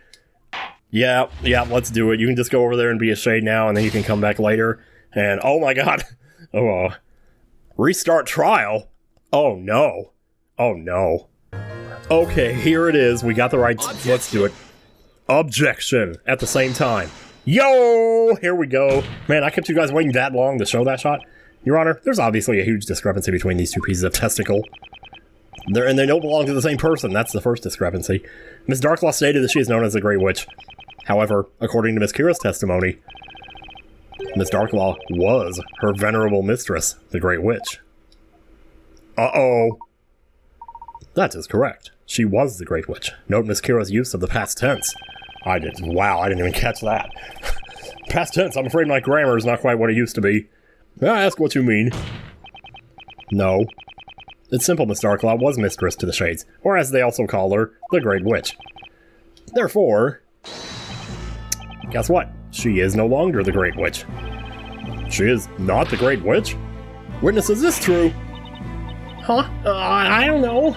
Yeah, let's do it. You can just go over there and be a shade now, and then you can come back later. And, oh my god. Oh, restart trial? Oh no. Oh no. Okay, here it is. We got the right... Objection. Let's do it. Objection! At the same time. Yo! Here we go. Man, I kept you guys waiting that long to show that shot. Your Honor, there's obviously a huge discrepancy between these 2 pieces of testicle. And they don't belong to the same person. That's the first discrepancy. Miss Darklaw stated that she is known as the Great Witch. However, according to Miss Kira's testimony, Miss Darklaw was her venerable mistress, the Great Witch. Uh-oh. That is correct. She was the Great Witch. Note Miss Kira's use of the past tense. Wow, I didn't even catch that. Past tense, I'm afraid my grammar is not quite what it used to be. May I ask what you mean? No. It's simple, Miss Darklaw was mistress to the Shades, or as they also call her, the Great Witch. Therefore, guess what? She is no longer the Great Witch. She is not the Great Witch? Witness, is this true? Huh? I don't know.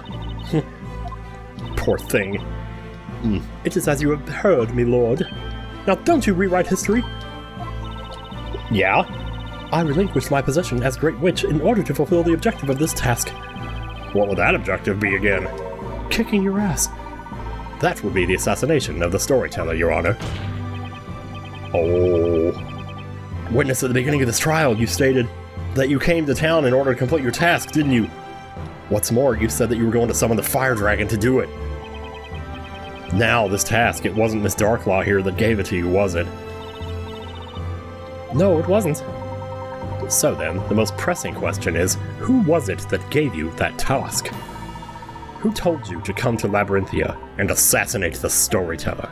Poor thing. It is as you have heard, me lord. Now don't you rewrite history. Yeah? I relinquished my position as Great Witch in order to fulfill the objective of this task. What would that objective be again? Kicking your ass. That would be the assassination of the Storyteller, Your Honor. Oh. Witness, at the beginning of this trial, you stated that you came to town in order to complete your task, didn't you? What's more, you said that you were going to summon the Fire Dragon to do it. Now, this task, it wasn't Miss Darklaw here that gave it to you, was it? No, it wasn't. So then, the most pressing question is, who was it that gave you that task? Who told you to come to Labyrinthia and assassinate the Storyteller?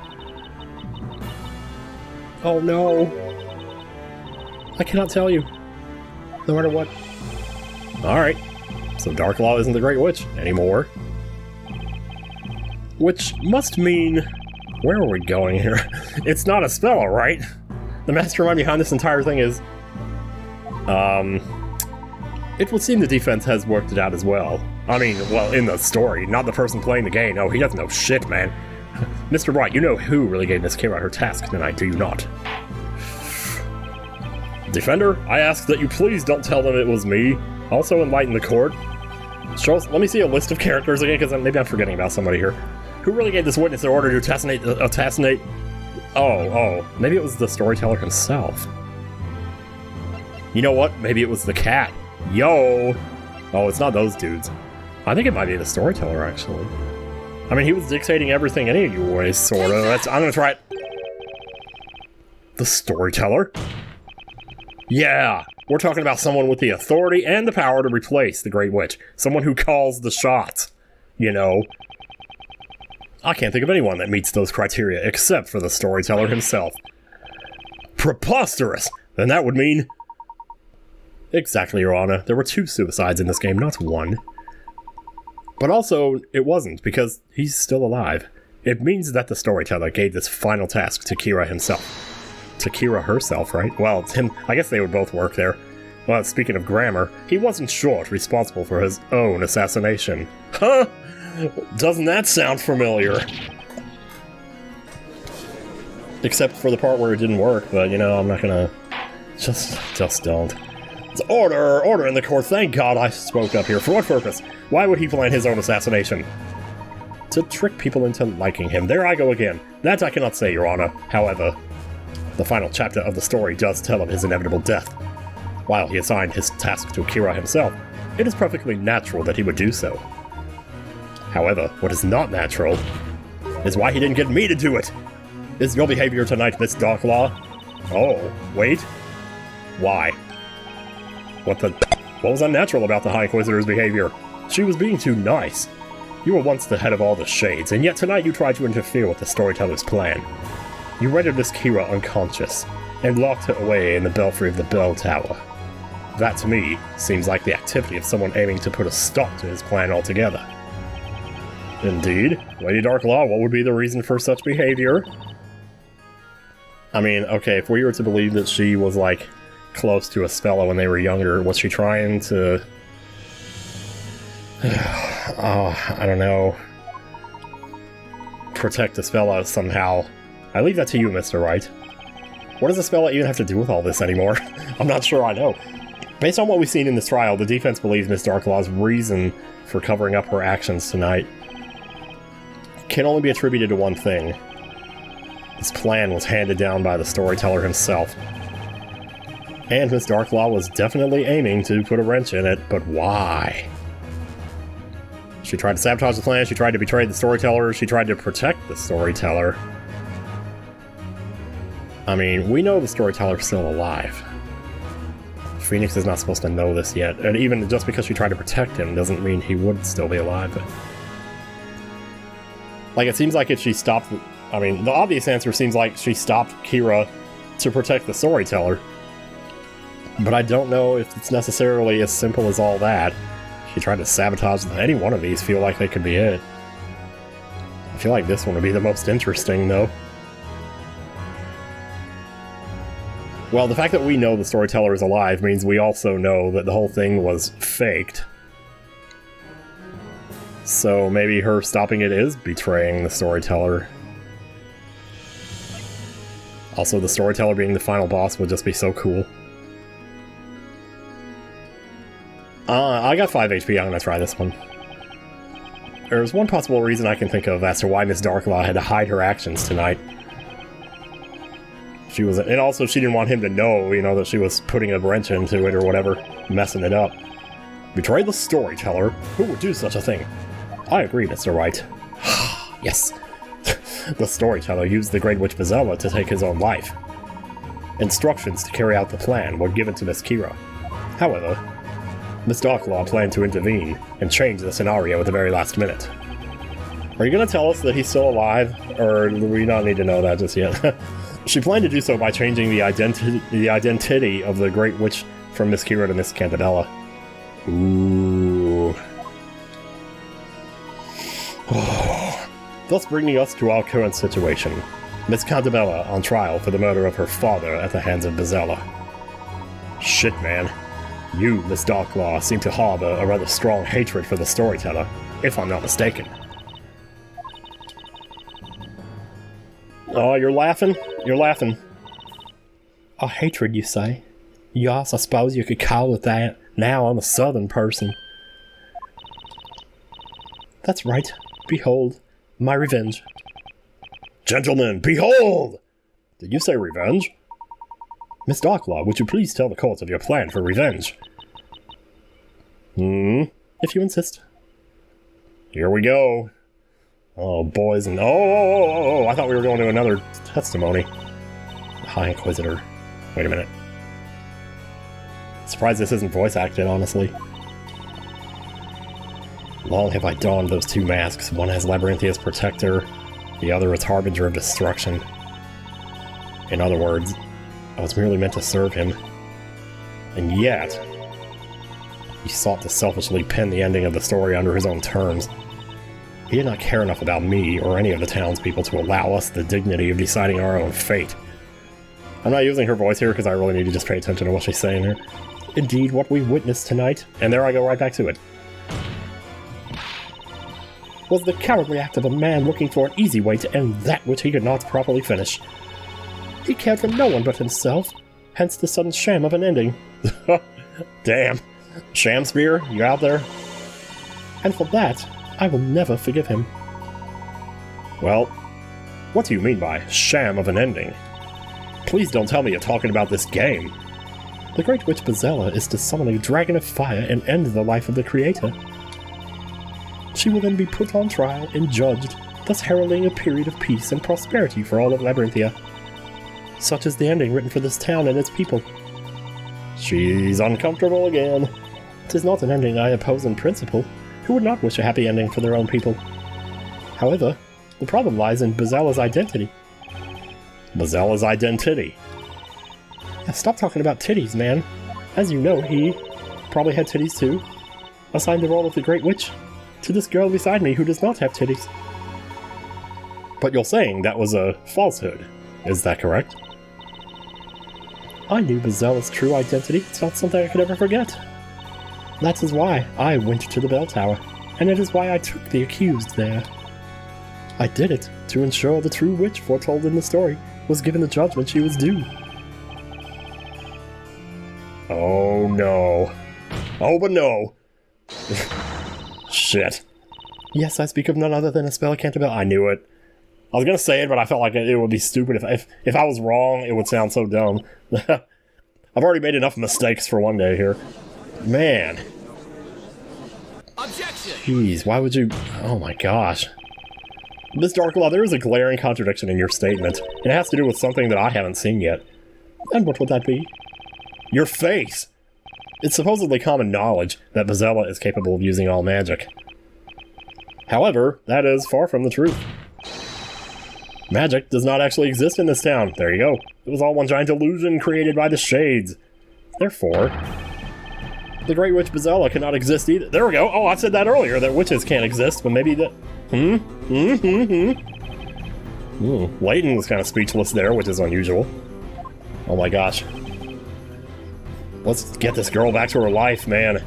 Oh no. I cannot tell you. No matter what. Alright, so Darklaw isn't the Great Witch anymore. Which must mean... Where are we going here? It's not Espella, right? The mastermind behind this entire thing is... It would seem the defense has worked it out as well. I mean, well, in the story, not the person playing the game. No, he doesn't know shit, man. Mr. Wright, you know who really gave Miss Kira her task tonight, do you not? Defender, I ask that you please don't tell them it was me. Also enlighten the court. Show us, let me see a list of characters again, because maybe I'm forgetting about somebody here. Who really gave this witness the order to assassinate... Oh, maybe it was the Storyteller himself. You know what? Maybe it was the cat. Yo! Oh, it's not those dudes. I think it might be the Storyteller, actually. I mean, he was dictating everything anyways, sort of. I'm gonna try it. The Storyteller? Yeah! We're talking about someone with the authority and the power to replace the Great Witch. Someone who calls the shots. You know. I can't think of anyone that meets those criteria, except for the Storyteller himself. Preposterous! Then that would mean... Exactly, Your Honor. There were 2 suicides in this game, not 1. But also, it wasn't, because he's still alive. It means that the Storyteller gave this final task to Kira himself. To Kira herself, right? Well, it's him. I guess they would both work there. Well, speaking of grammar, he wasn't short responsible for his own assassination. Huh? Doesn't that sound familiar? Except for the part where it didn't work, but, you know, I'm not gonna... Just don't. Order in the court, thank God I spoke up here. For what purpose? Why would he plan his own assassination? To trick people into liking him. There I go again. That I cannot say, Your Honor. However, the final chapter of the story does tell of his inevitable death. While he assigned his task to Kira himself, it is perfectly natural that he would do so. However, what is not natural is why he didn't get me to do it. Is your behavior tonight, Miss Darklaw? Oh, wait. Why? What was unnatural about the High Inquisitor's behavior? She was being too nice. You were once the head of all the Shades, and yet tonight you tried to interfere with the Storyteller's plan. You rendered Miss Kira unconscious, and locked her away in the belfry of the bell tower. That, to me, seems like the activity of someone aiming to put a stop to his plan altogether. Indeed. Lady Darklaw, what would be the reason for such behavior? I mean, okay, if we were to believe that she was, like, close to Espella when they were younger, was she trying to... I don't know. Protect Espella somehow. I leave that to you, Mr. Wright. What does Espella even have to do with all this anymore? I'm not sure I know. Based on what we've seen in this trial, the defense believes Miss Darklaw's reason for covering up her actions tonight can only be attributed to one thing. This plan was handed down by the Storyteller himself. And Miss Darklaw was definitely aiming to put a wrench in it, but why? She tried to sabotage the plan, she tried to betray the Storyteller, she tried to protect the Storyteller. I mean, we know the Storyteller's still alive. Phoenix is not supposed to know this yet, and even just because she tried to protect him doesn't mean he would still be alive. But... like, it seems like if she stopped... I mean, the obvious answer seems like she stopped Kira to protect the Storyteller. But I don't know if it's necessarily as simple as all that. She tried to sabotage any one of these, feel like they could be it. I feel like this one would be the most interesting, though. Well, the fact that we know the Storyteller is alive means we also know that the whole thing was faked. So maybe her stopping it is betraying the Storyteller. Also, the Storyteller being the final boss would just be so cool. I got 5 HP. I'm gonna try this one. There's one possible reason I can think of as to why Miss Darklaw had to hide her actions tonight. She was, and also she didn't want him to know, you know, that she was putting a wrench into it or whatever, messing it up. Betray the Storyteller? Who would do such a thing? I agree, Mr. Wright. Yes. The Storyteller used the Great Witch Espella to take his own life. Instructions to carry out the plan were given to Miss Kira. However, Miss Darklaw planned to intervene and change the scenario at the very last minute. Are you going to tell us that he's still alive, or do we not need to know that just yet? She planned to do so by changing the identity of the Great Witch from Miss Kira to Miss Cantabella. Ooh. Thus bringing us to our current situation. Miss Cantabella on trial for the murder of her father at the hands of Espella. Shit, man. You, Miss Darklaw, seem to harbor a rather strong hatred for the Storyteller, if I'm not mistaken. Oh, you're laughing? You're laughing. A hatred, you say? Yes, I suppose you could call it that. Now I'm a southern person. That's right. Behold, my revenge. Gentlemen, behold! Did you say revenge? Miss Darklaw, would you please tell the court of your plan for revenge? If you insist. Here we go. Oh, boys and... Oh, I thought we were going to another testimony. The High Inquisitor. Wait a minute. Surprised this isn't voice acted, honestly. Long have I donned those two masks. One has Labyrintia's protector, the other is harbinger of destruction. In other words, I was merely meant to serve him. And yet, he sought to selfishly pen the ending of the story under his own terms. He did not care enough about me or any of the townspeople to allow us the dignity of deciding our own fate. I'm not using her voice here because I really need to just pay attention to what she's saying here. Indeed, what we witnessed tonight, and there I go right back to it, was the cowardly act of a man looking for an easy way to end that which he could not properly finish. He cared for no one but himself, hence the sudden sham of an ending. Damn. Sham Spear, you out there? And for that, I will never forgive him. Well, what do you mean by sham of an ending? Please don't tell me you're talking about this game. The Great Witch Espella is to summon a dragon of fire and end the life of the creator. She will then be put on trial and judged, thus heralding a period of peace and prosperity for all of Labyrinthia. Such is the ending written for this town and its people. She's uncomfortable again. 'Tis not an ending I oppose in principle. Who would not wish a happy ending for their own people? However, the problem lies in Bezella's identity. Bezella's identity? Now stop talking about titties, man. As you know, he probably had titties too. Assigned the role of the Great Witch to this girl beside me who does not have titties. But you're saying that was a falsehood, is that correct? I knew Bezella's true identity. It's not something I could ever forget. That is why I went to the bell tower, and it is why I took the accused there. I did it to ensure the true witch foretold in the story was given the judgment she was due. Oh no. Oh, but no. Shit. Yes, I speak of none other than Espella Cantabella. I knew it. I was gonna say it, but I felt like it would be stupid. If I was wrong, it would sound so dumb. I've already made enough mistakes for one day here. Man. Objection! Jeez, why would you... Oh my gosh. Miss Darklaw, there is a glaring contradiction in your statement. It has to do with something that I haven't seen yet. And what would that be? Your face! It's supposedly common knowledge that Espella is capable of using all magic. However, that is far from the truth. Magic does not actually exist in this town. There you go. It was all one giant illusion created by the shades. Therefore, the Great Witch Espella cannot exist either. There we go. Oh, I said that earlier, that witches can't exist, but maybe that... Layton was kind of speechless there, which is unusual. Oh my gosh. Let's get this girl back to her life, man.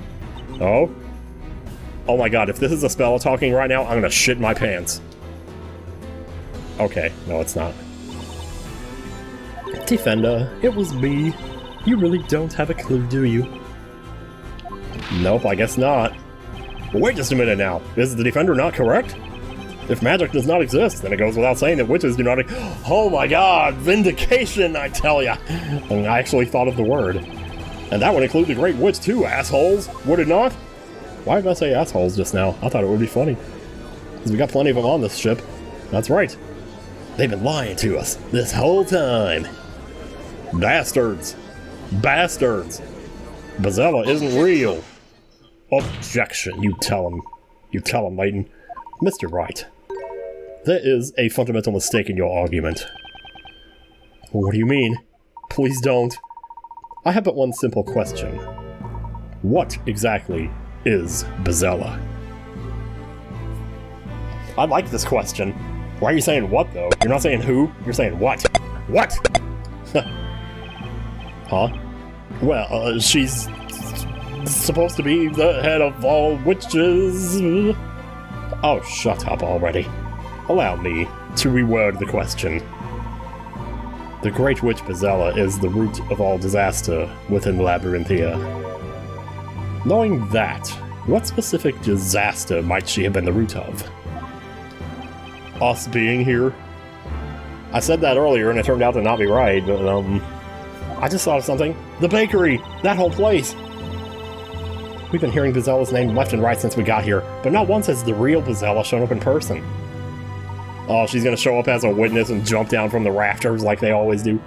Oh? Oh my god, if this is Espella talking right now, I'm gonna shit my pants. Okay, no it's not. Defender, it was me. You really don't have a clue, do you? Nope, I guess not. But wait just a minute now. Is the defender not correct? If magic does not exist, then it goes without saying that witches do not Oh my god, vindication, I tell ya! And I actually thought of the word. And that would include the Great Witch too, assholes, would it not? Why did I say assholes just now? I thought it would be funny. Because we got plenty of them on this ship. That's right. They've been lying to us this whole time. Bastards. Bastards. Bezella isn't real. Objection, you tell him. You tell him, Layton. Mr. Wright, there is a fundamental mistake in your argument. What do you mean? Please don't. I have but one simple question. What exactly is Bezella? I like this question. Why are you saying what, though? You're not saying who, you're saying what. What? Huh? Well, she's supposed to be the head of all witches. Oh, shut up already. Allow me to reword the question. The Great Witch Bezella is the root of all disaster within Labyrinthia. Knowing that, what specific disaster might she have been the root of? Us being here? I said that earlier and it turned out to not be right, but, I just thought of something. The bakery! That whole place! We've been hearing Bezella's name left and right since we got here, but not once has the real Bezella shown up in person. Oh, she's gonna show up as a witness and jump down from the rafters like they always do.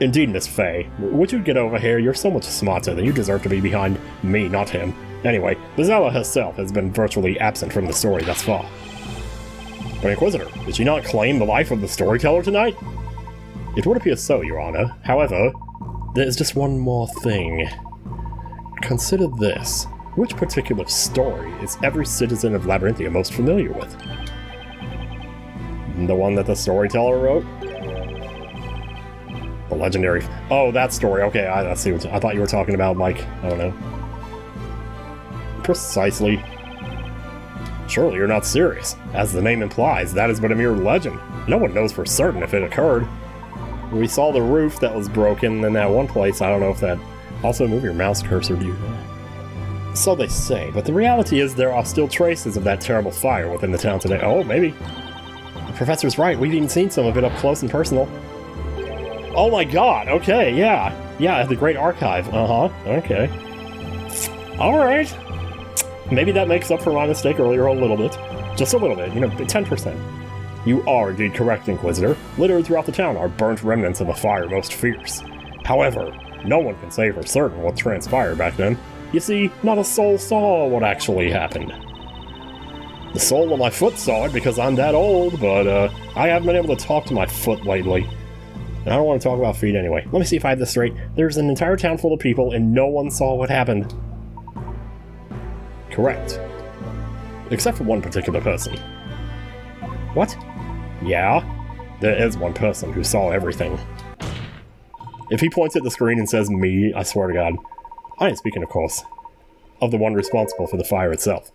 Indeed, Miss Faye. Would you get over here? You're so much smarter than you deserve to be behind me, not him. Anyway, Bezella herself has been virtually absent from the story thus far. But Inquisitor, did she not claim the life of the Storyteller tonight? It would appear so, Your Honor. However, there's just one more thing. Consider this. Which particular story is every citizen of Labyrinthia most familiar with? The one that the Storyteller wrote? The legendary... Oh, that story. Okay, I see what I thought you were talking about, like, I don't know. Precisely. Surely you're not serious. As the name implies, that is but a mere legend. No one knows for certain if it occurred. We saw the roof that was broken in that one place. I don't know if that... Also, move your mouse cursor, do you... So they say, but the reality is there are still traces of that terrible fire within the town today. Oh, maybe. The professor's right, we've even seen some of it up close and personal. Oh my god, okay, yeah. Yeah, the Great Archive, okay. Alright. Maybe that makes up for my mistake earlier a little bit. Just a little bit, 10%. You are indeed correct, Inquisitor. Littered throughout the town are burnt remnants of a fire most fierce. However, no one can say for certain what transpired back then. You see, not a soul saw what actually happened. The sole of my foot saw it because I'm that old, but I haven't been able to talk to my foot lately. And I don't want to talk about feet anyway. Let me see if I have this straight. There's an entire town full of people and no one saw what happened. Correct. Except for one particular person. What? Yeah, there is one person who saw everything. If he points at the screen and says me, I swear to God. I ain't speaking, of course, of the one responsible for the fire itself.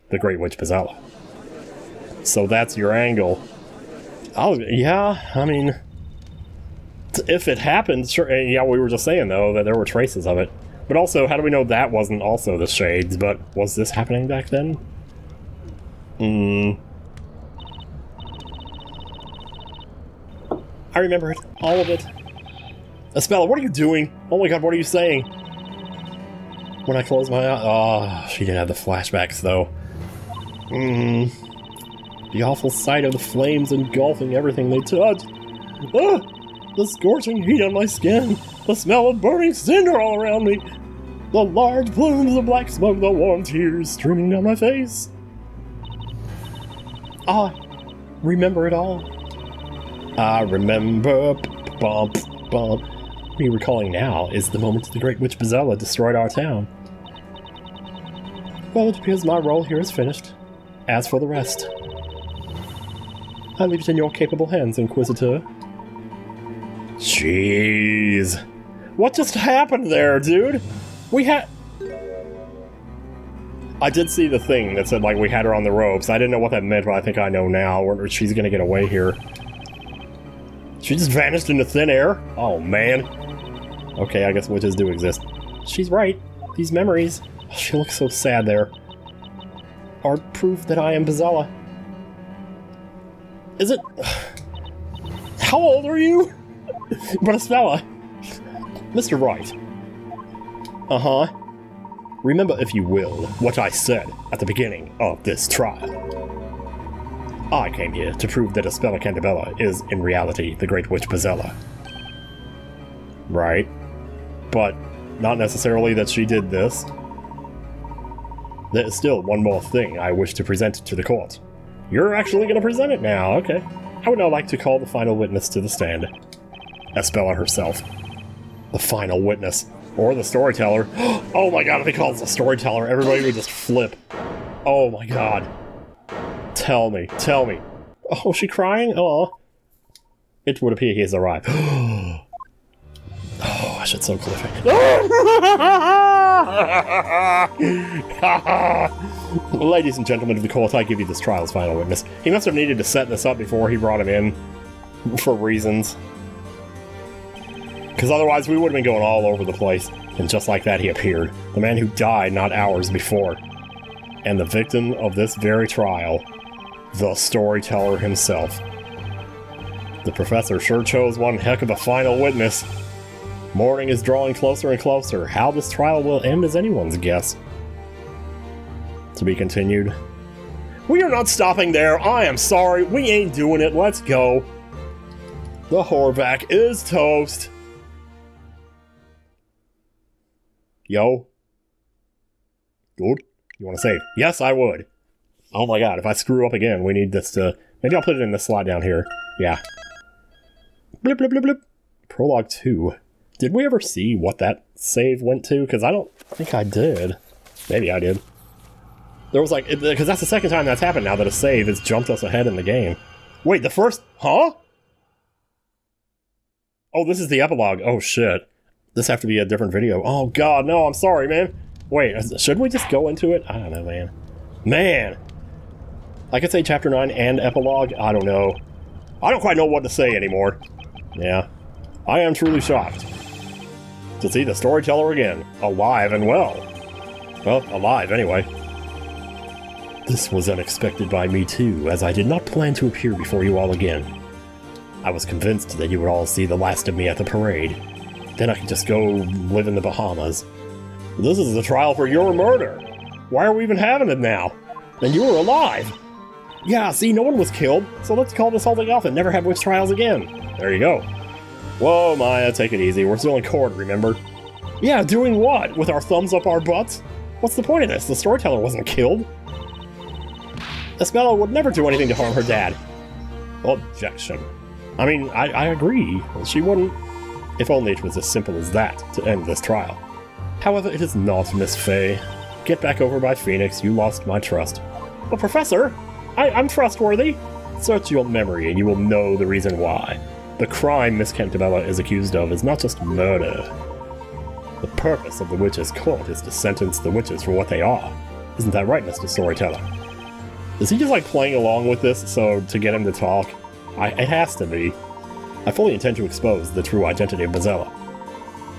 The Great Witch Bezella. So that's your angle. Yeah, I mean... If it happened, sure, yeah, we were just saying, though, that there were traces of it. But also, how do we know that wasn't also the Shades, but was this happening back then? I remember it. All of it. Espella, what are you doing? Oh my god, what are you saying? When I close my eyes... Oh, she didn't have the flashbacks, though. The awful sight of the flames engulfing everything they touched. Ah! The scorching heat on my skin. The smell of burning cinder all around me. The large plumes of black smoke, the warm tears streaming down my face. Ah, remember it all. I remember... Bump, bump. What you're recalling now is the moment the Great Witch Bezella destroyed our town. Well, it appears my role here is finished. As for the rest, I leave it in your capable hands, Inquisitor. Jeez. What just happened there, dude? We had... I did see the thing that said, like, we had her on the ropes. I didn't know what that meant, but I think I know now. Or she's gonna get away here. She just vanished into thin air? Oh, man. Okay, I guess witches do exist. She's right. These memories, She looks so sad there. Are proof that I am Bezella. Is it... How old are you? But Espella. Mr. Wright. Uh-huh. Remember, if you will, what I said at the beginning of this trial. I came here to prove that Espella Cantabella is, in reality, the Great Witch Bezella. Right. But not necessarily that she did this. There is still one more thing I wish to present to the court. You're actually going to present it now, okay. I would now like to call the final witness to the stand. Espella herself. The final witness. Or the storyteller. Oh my god, if he calls the storyteller, everybody would just flip. Oh my god. Tell me, tell me. Oh, is she crying? Oh. It would appear he has arrived. Oh, I should so cliff it. Ladies and gentlemen of the court, I give you this trial's final witness. He must have needed to set this up before he brought him in. For reasons. Because otherwise we would have been going all over the place. And just like that he appeared. The man who died not hours before. And the victim of this very trial. The storyteller himself. The professor sure chose one heck of a final witness. Morning is drawing closer and closer. How this trial will end is anyone's guess. To be continued. We are not stopping there. I am sorry. We ain't doing it. Let's go. The Horvath is toast. Yo. Good? You want to save? Yes, I would. Oh my god, if I screw up again, we need this to... Maybe I'll put it in this slot down here. Yeah. Blip, blip, blip, blip. Prologue 2. Did we ever see what that save went to? Because I don't think I did. Maybe I did. There was like... Because that's the second time that's happened now that a save has jumped us ahead in the game. Wait, the first... Huh? Oh, this is the epilogue. Oh, shit. This have to be a different video. Oh, God, no, I'm sorry, man. Wait, should we just go into it? I don't know, man. Man! I could say Chapter 9 and Epilogue. I don't know. I don't quite know what to say anymore. Yeah. I am truly shocked. To see the storyteller again. Alive and well. Well, alive, anyway. This was unexpected by me, too, as I did not plan to appear before you all again. I was convinced that you would all see the last of me at the parade. Then I could just go live in the Bahamas. This is the trial for your murder. Why are we even having it now? And you were alive. Yeah, see, no one was killed, so let's call this whole thing off and never have witch trials again. There you go. Whoa, Maya, take it easy. We're still in court, remember? Yeah, doing what? With our thumbs up our butts? What's the point of this? The storyteller wasn't killed. Espella would never do anything to harm her dad. Objection. I mean, I agree. She wouldn't. If only it was as simple as that to end this trial. However, it is not, Miss Fey. Get back over by Phoenix, you lost my trust. But Professor, I'm trustworthy. Search your memory and you will know the reason why. The crime Miss Cantabella is accused of is not just murder. The purpose of the witches' court is to sentence the witches for what they are. Isn't that right, Mr. Storyteller? Is he just like playing along with this so to get him to talk? It has to be. I fully intend to expose the true identity of Bezella.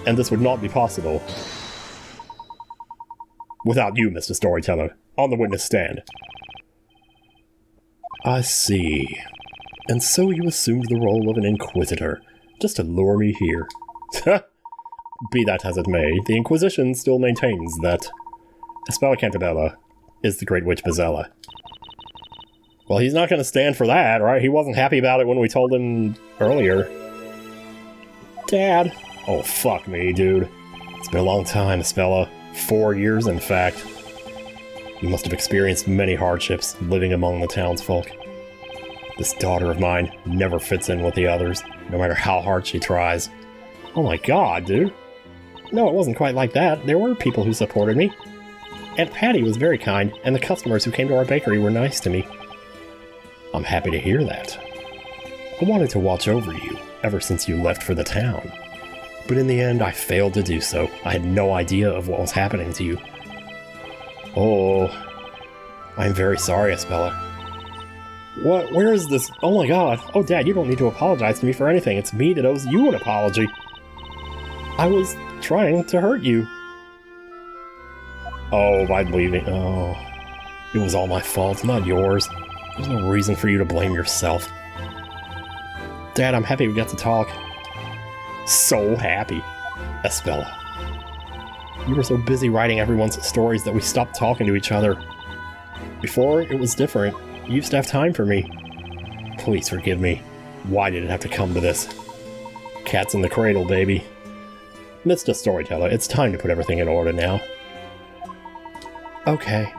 And this would not be possible without you, Mr. Storyteller, on the witness stand. I see. And so you assumed the role of an inquisitor, just to lure me here. Be that as it may, the Inquisition still maintains that Espella Cantabella is the Great Witch Bezella. Well, he's not going to stand for that, right? He wasn't happy about it when we told him earlier. Dad. Oh, fuck me, dude. It's been a long time, Espella. 4 years, in fact. You must have experienced many hardships living among the townsfolk. This daughter of mine never fits in with the others, no matter how hard she tries. Oh my god, dude. No, it wasn't quite like that. There were people who supported me. Aunt Patty was very kind, and the customers who came to our bakery were nice to me. I'm happy to hear that. I wanted to watch over you ever since you left for the town. But in the end, I failed to do so. I had no idea of what was happening to you. Oh, I'm very sorry, Espella. What? Where is this? Oh my god. Oh, Dad, you don't need to apologize to me for anything. It's me that owes you an apology. I was trying to hurt you. Oh, by leaving. Oh. It was all my fault, not yours. There's no reason for you to blame yourself. Dad, I'm happy we got to talk. So happy. Espella. You were so busy writing everyone's stories that we stopped talking to each other. Before, it was different. You used to have time for me. Please forgive me. Why did it have to come to this? Cat's in the cradle, baby. Mr. Storyteller, it's time to put everything in order now. Okay.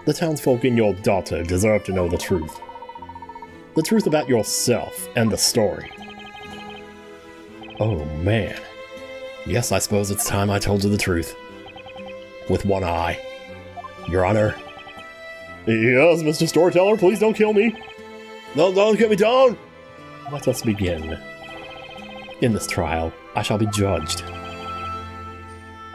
The townsfolk and your daughter deserve to know the truth. The truth about yourself and the story. Oh, man. Yes, I suppose it's time I told you the truth. With one eye. Your Honor. Yes, Mr. Storyteller, please don't kill me. No, don't get me down! Let us begin. In this trial, I shall be judged.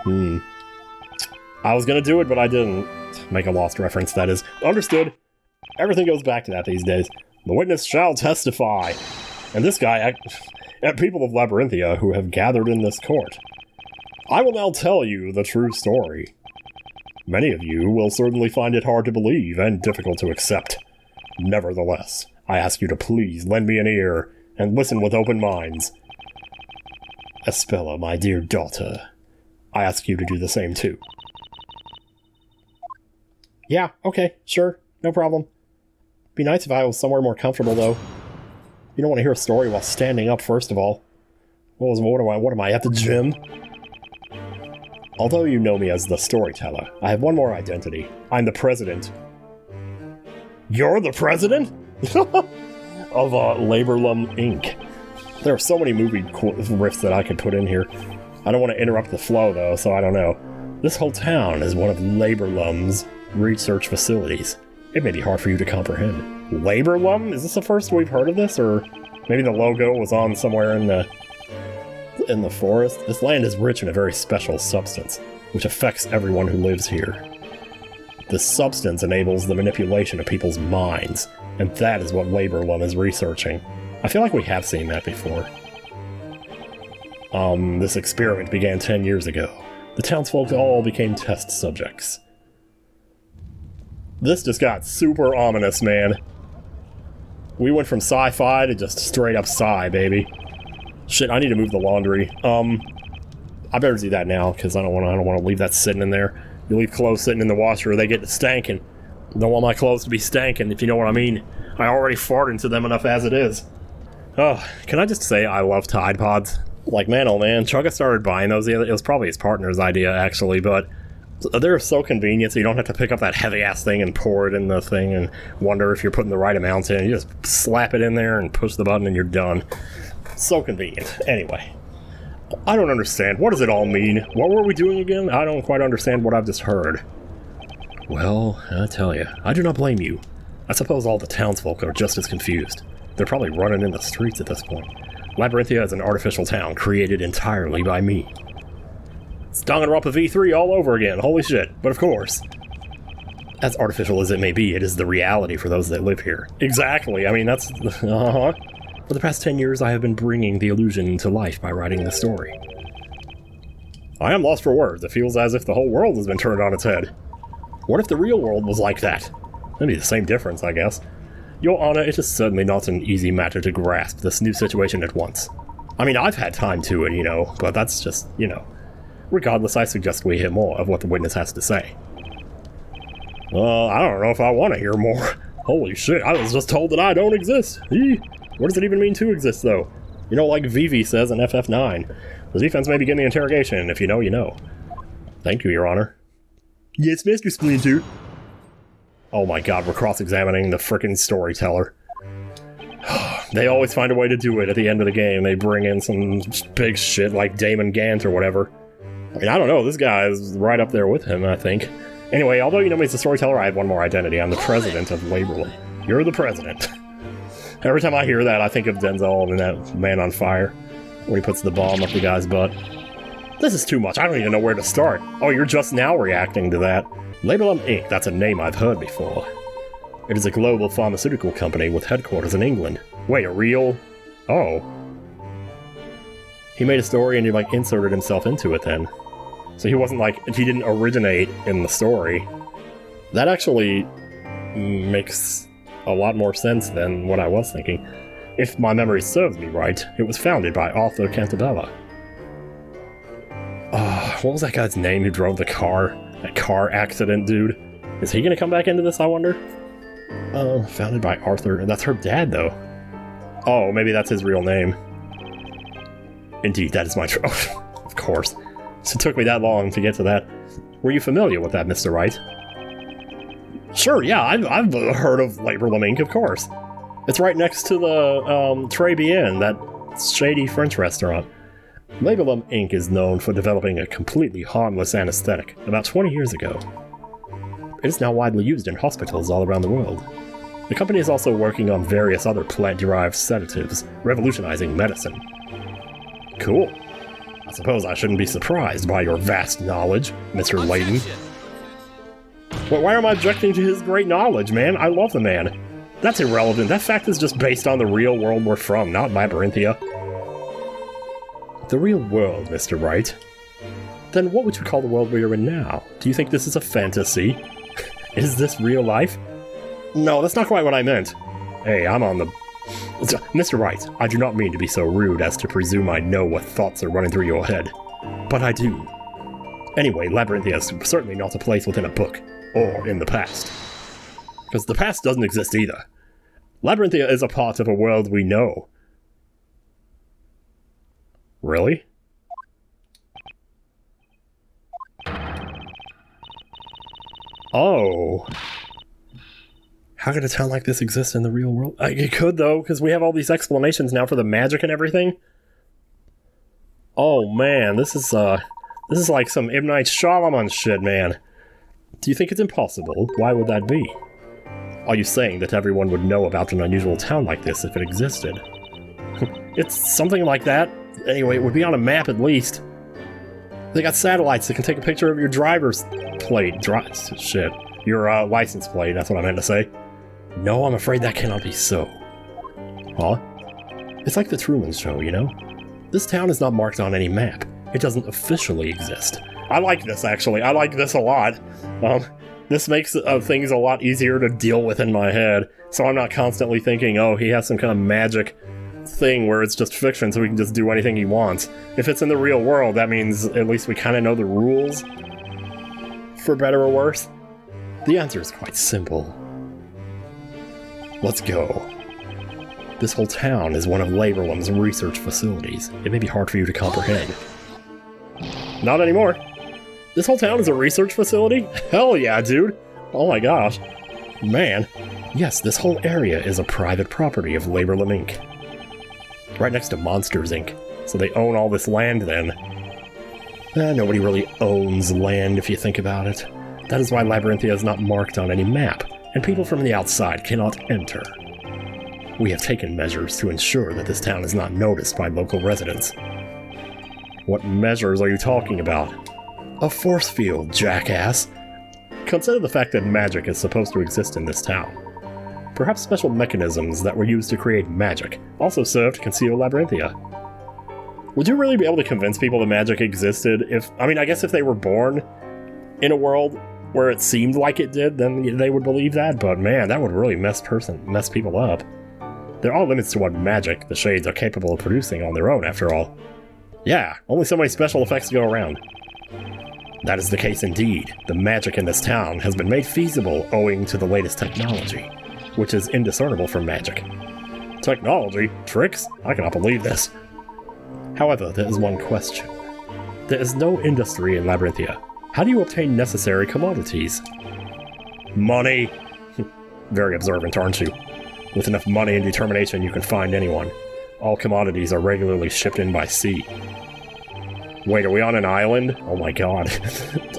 I was gonna do it, but I didn't. Make a Lost reference, that is. Understood. Everything goes back to that these days. The witness shall testify. And this guy, and people of Labyrinthia who have gathered in this court. I will now tell you the true story. Many of you will certainly find it hard to believe and difficult to accept. Nevertheless, I ask you to please lend me an ear and listen with open minds. Espella, my dear daughter, I ask you to do the same too. Yeah, okay, sure, no problem. Be nice if I was somewhere more comfortable, though. You don't want to hear a story while standing up, first of all. What am I, at the gym? Although you know me as the Storyteller, I have one more identity. I'm the president. You're the president? Of Labrelum Inc. There are so many movie riffs that I could put in here. I don't want to interrupt the flow, though, so I don't know. This whole town is one of Labrelum's research facilities. It may be hard for you to comprehend. Labrelum? Is this the first we've heard of this, or maybe the logo was on somewhere in the forest? This land is rich in a very special substance, which affects everyone who lives here. This substance enables the manipulation of people's minds, and that is what Labrelum is researching. I feel like we have seen that before. This experiment began 10 years ago. The townsfolk all became test subjects. This just got super ominous, man. We went from sci-fi to just straight up sci, baby. Shit, I need to move the laundry. I better do that now, because I don't want to leave that sitting in there. You leave clothes sitting in the washer, they get to stanking. Don't want my clothes to be stanking, if you know what I mean. I already fart into them enough as it is. Oh, can I just say I love Tide Pods? Like, man, oh man, Chugga started buying those. It was probably his partner's idea, actually, but they're so convenient, so you don't have to pick up that heavy-ass thing and pour it in the thing and wonder if you're putting the right amount in. You just slap it in there and push the button and you're done. So convenient. Anyway, I don't understand. What does it all mean? What were we doing again? I don't quite understand what I've just heard. Well, I tell you, I do not blame you. I suppose all the townsfolk are just as confused. They're probably running in the streets at this point. Labyrinthia is an artificial town created entirely by me. It's Danganronpa V3 all over again, holy shit. But of course, as artificial as it may be, it is the reality for those that live here. Exactly, I mean, that's... For the past 10 years, I have been bringing the illusion to life by writing the story. I am lost for words. It feels as if the whole world has been turned on its head. What if the real world was like that? That'd be the same difference, I guess. Your Honor, it is certainly not an easy matter to grasp this new situation at once. I mean, I've had time to it, you know, but that's just, you know. Regardless, I suggest we hear more of what the witness has to say. I don't know if I want to hear more. Holy shit, I was just told that I don't exist. What does it even mean to exist, though? You know, like Vivi says in FF9. The defense may begin the interrogation. If you know, you know. Thank you, Your Honor. Yes, Master Splinter. Oh my god, we're cross-examining the frickin' Storyteller. They always find a way to do it at the end of the game. They bring in some big shit like Damon Gant or whatever. I mean, I don't know, this guy is right up there with him, I think. Anyway, although you know me as the Storyteller, I have one more identity. I'm the president of Labrelum. You're the president. Every time I hear that, I think of Denzel and that Man on Fire, when he puts the bomb up the guy's butt. This is too much, I don't even know where to start. Oh, you're just now reacting to that. Labrelum Inc, that's a name I've heard before. It is a global pharmaceutical company with headquarters in England. Wait, a real... Oh. He made a story and he, like, inserted himself into it then. So he wasn't like, he didn't originate in the story. That actually makes a lot more sense than what I was thinking. If my memory serves me right, it was founded by Arthur Cantabella. What was that guy's name who drove the car? That car accident dude? Is he gonna come back into this, I wonder? Founded by Arthur. That's her dad, though. Oh, maybe that's his real name. Indeed, that is my of course. So it took me that long to get to that. Were you familiar with that, Mr. Wright? Sure, yeah, I've heard of Labrelum Inc, of course. It's right next to the, Très Bien, that shady French restaurant. Labrelum Inc is known for developing a completely harmless anesthetic about 20 years ago. It is now widely used in hospitals all around the world. The company is also working on various other plant-derived sedatives, revolutionizing medicine. Cool. I suppose I shouldn't be surprised by your vast knowledge, Mr. Layton. But why am I objecting to his great knowledge, man? I love the man. That's irrelevant. That fact is just based on the real world we're from, not Labyrinthia. The real world, Mr. Wright. Then what would you call the world we are in now? Do you think this is a fantasy? Is this real life? No, that's not quite what I meant. Hey, I'm on the... Mr. Wright, I do not mean to be so rude as to presume I know what thoughts are running through your head. But I do. Anyway, Labyrinthia is certainly not a place within a book, or in the past. Because the past doesn't exist either. Labyrinthia is a part of a world we know. Really? Oh. How could a town like this exist in the real world? It could, though, because we have all these explanations now for the magic and everything. Oh, man, this is like some M. Night Shyamalan shit, man. Do you think it's impossible? Why would that be? Are you saying that everyone would know about an unusual town like this if it existed? It's something like that. Anyway, it would be on a map at least. They got satellites that can take a picture of your driver's plate. Your license plate, that's what I meant to say. No, I'm afraid that cannot be so. Huh? It's like the Truman Show, you know? This town is not marked on any map. It doesn't officially exist. I like this, actually. I like this a lot. This makes things a lot easier to deal with in my head, so I'm not constantly thinking, oh, he has some kind of magic thing where it's just fiction, so we can just do anything he wants. If it's in the real world, that means at least we kind of know the rules, for better or worse. The answer is quite simple. Let's go. This whole town is one of Labrelum's research facilities. It may be hard for you to comprehend. Not anymore. This whole town is a research facility? Hell yeah, dude! Oh my gosh. Man. Yes, this whole area is a private property of Labrelum Inc. Right next to Monsters Inc. So they own all this land then. Nobody really owns land if you think about it. That is why Labyrinthia is not marked on any map, and people from the outside cannot enter. We have taken measures to ensure that this town is not noticed by local residents. What measures are you talking about? A force field, jackass. Consider the fact that magic is supposed to exist in this town. Perhaps special mechanisms that were used to create magic also serve to conceal Labyrinthia. Would you really be able to convince people that magic existed I guess if they were born in a world where it seemed like it did, then they would believe that, but man, that would really mess people up. There are limits to what magic the Shades are capable of producing on their own, after all. Yeah, only so many special effects go around. That is the case indeed. The magic in this town has been made feasible owing to the latest technology, which is indiscernible from magic. Technology? Tricks? I cannot believe this. However, there is one question. There is no industry in Labyrinthia. How do you obtain necessary commodities? Money! Very observant, aren't you? With enough money and determination, you can find anyone. All commodities are regularly shipped in by sea. Wait, are we on an island? Oh my god.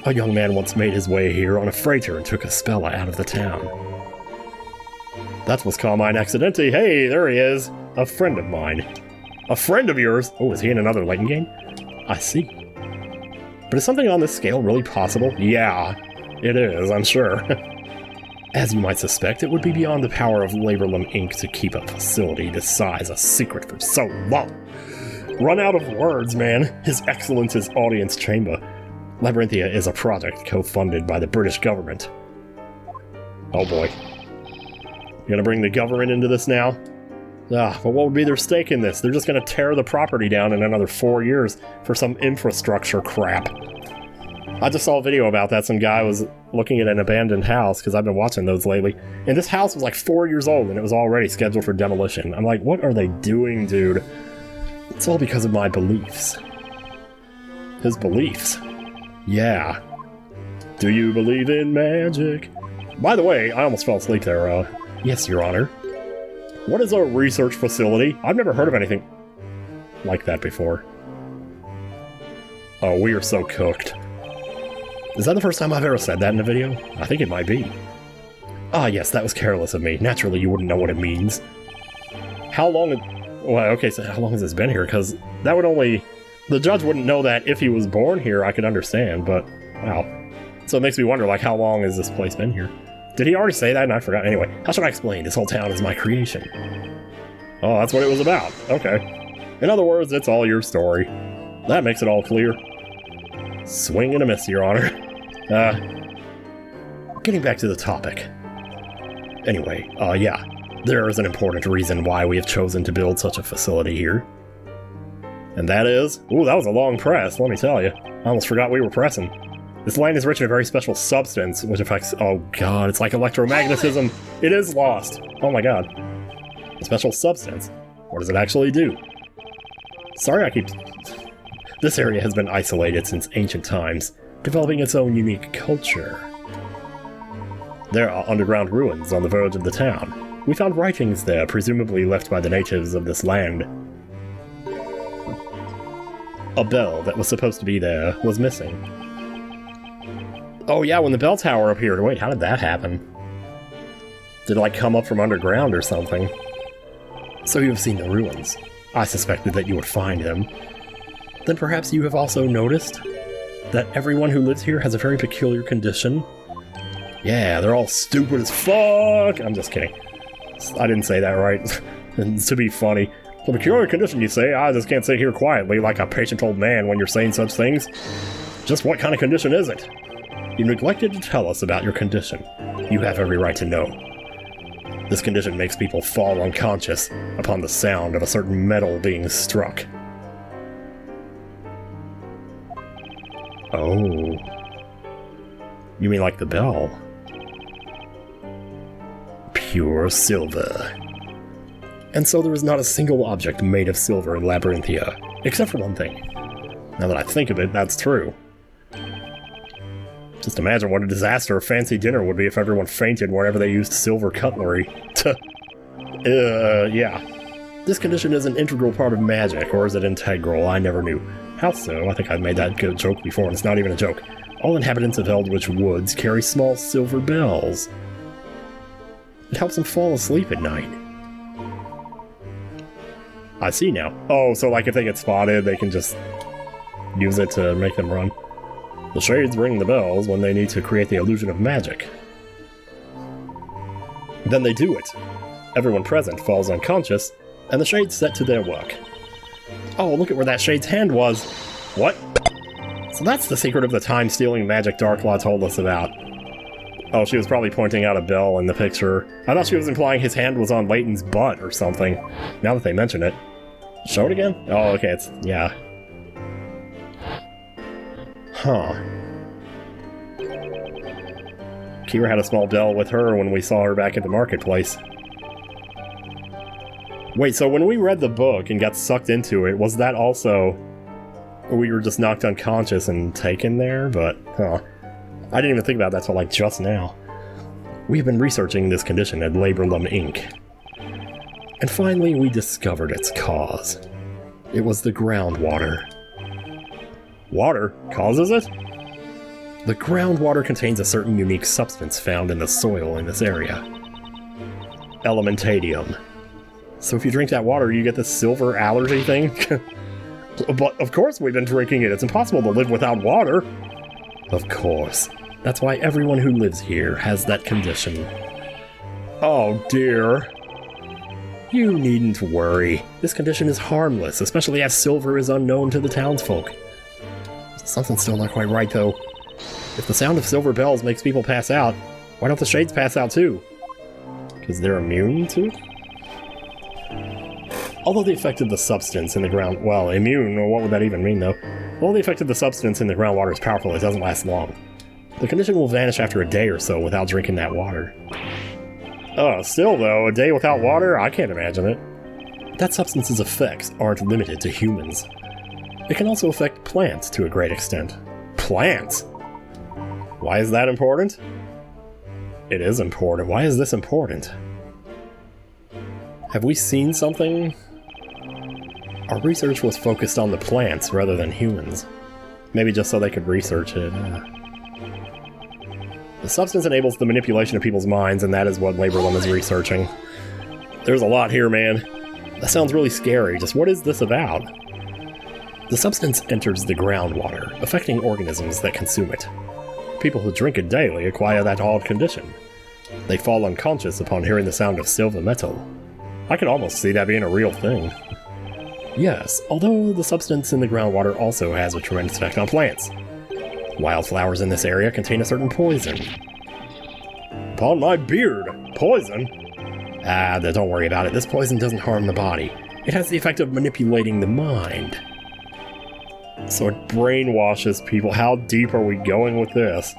A young man once made his way here on a freighter and took Espella out of the town. That was Carmine Accidenti. Hey, there he is. A friend of mine. A friend of yours? Oh, is he in another Layton game? I see. But is something on this scale really possible? Yeah, it is, I'm sure. As you might suspect, it would be beyond the power of Labrelum Inc. to keep a facility this size a secret for so long. Run out of words, man. His Excellence's audience chamber. Labyrinthia is a project co-funded by the British government. Oh boy. You gonna bring the government into this now? But what would be their stake in this? They're just gonna tear the property down in another 4 years for some infrastructure crap. I just saw a video about that. Some guy was looking at an abandoned house, because I've been watching those lately, and this house was like 4 years old and it was already scheduled for demolition. I'm like, what are they doing, dude? It's all because of my beliefs. His beliefs. Yeah. Do you believe in magic? By the way, I almost fell asleep there. Yes, Your Honor. What is a research facility? I've never heard of anything like that before. Oh, we are so cooked. Is that the first time I've ever said that in a video? I think it might be. Ah, yes, that was careless of me. Naturally, you wouldn't know what it means. How long... Well, okay, so how long has this been here? Because that would only... The judge wouldn't know that if he was born here, I could understand, but... Wow. So it makes me wonder, like, how long has this place been here? Did he already say that and I forgot? Anyway, how should I explain? This whole town is my creation. Oh, that's what it was about. Okay. In other words, it's all your story. That makes it all clear. Swing and a miss, Your Honor. Getting back to the topic. Anyway, yeah. There is an important reason why we have chosen to build such a facility here. And that is... Ooh, that was a long press, let me tell you. I almost forgot we were pressing. This land is rich in a very special substance, which affects... Oh god, it's like electromagnetism. It is lost. Oh my god. A special substance. What does it actually do? Sorry I keep... This area has been isolated since ancient times, developing its own unique culture. There are underground ruins on the verge of the town. We found writings there, presumably left by the natives of this land. A bell that was supposed to be there was missing. Oh yeah, when the bell tower appeared. Wait, how did that happen? Did it like come up from underground or something? So you have seen the ruins. I suspected that you would find them. Then perhaps you have also noticed that everyone who lives here has a very peculiar condition? Yeah, they're all stupid as fuck! I'm just kidding. I didn't say that right. To be funny. The peculiar condition, you say? I just can't sit here quietly like a patient old man when you're saying such things. Just what kind of condition is it? You neglected to tell us about your condition. You have every right to know. This condition makes people fall unconscious upon the sound of a certain metal being struck. Oh. You mean like the bell? Pure silver. And so there is not a single object made of silver in Labyrinthia, except for one thing. Now that I think of it, that's true. Just imagine what a disaster a fancy dinner would be if everyone fainted whenever they used silver cutlery. Yeah. This condition is an integral part of magic, or is it integral? I never knew. How so? I think I've made that good joke before, and it's not even a joke. All inhabitants of Eldritch Woods carry small silver bells. It helps them fall asleep at night. I see now. Oh, so like if they get spotted, they can just use it to make them run. The shades ring the bells when they need to create the illusion of magic. Then they do it. Everyone present falls unconscious, and the shades set to their work. Oh, look at where that shade's hand was! What? So that's the secret of the time-stealing magic Darklaw told us about. Oh, she was probably pointing out a bell in the picture. I thought she was implying his hand was on Layton's butt or something, now that they mention it. Show it again? Oh, okay, it's... yeah. Huh. Kira had a small bell with her when we saw her back at the marketplace. Wait, so when we read the book and got sucked into it, was that also... we were just knocked unconscious and taken there? But, huh. I didn't even think about that till like just now. We have been researching this condition at Labrelum Inc. And finally we discovered its cause. It was the groundwater. Water causes it? The groundwater contains a certain unique substance found in the soil in this area. Elementadium. So if you drink that water, you get this silver allergy thing? But of course we've been drinking it. It's impossible to live without water. Of course. That's why everyone who lives here has that condition. Oh dear. You needn't worry. This condition is harmless, especially as silver is unknown to the townsfolk. Something's still not quite right, though. If the sound of silver bells makes people pass out, why don't the shades pass out too? Because they're immune to it? Although the effect of the substance in the ground... Well, immune, what would that even mean, though? Although the effect of the substance in the groundwater is powerful, it doesn't last long. The condition will vanish after a day or so without drinking that water. Oh, still, though, a day without water? I can't imagine it. That substance's effects aren't limited to humans. It can also affect plants to a great extent. Plants? Why is that important? It is important. Why is this important? Have we seen something? Our research was focused on the plants rather than humans. Maybe just so they could research it. The substance enables the manipulation of people's minds, and that is what Labrelum is researching. There's a lot here, man. That sounds really scary. Just what is this about? The substance enters the groundwater, affecting organisms that consume it. People who drink it daily acquire that odd condition. They fall unconscious upon hearing the sound of silver metal. I can almost see that being a real thing. Yes, although the substance in the groundwater also has a tremendous effect on plants. Wildflowers in this area contain a certain poison. Upon my beard! Poison? Don't worry about it. This poison doesn't harm the body. It has the effect of manipulating the mind. So it brainwashes people. How deep are we going with this?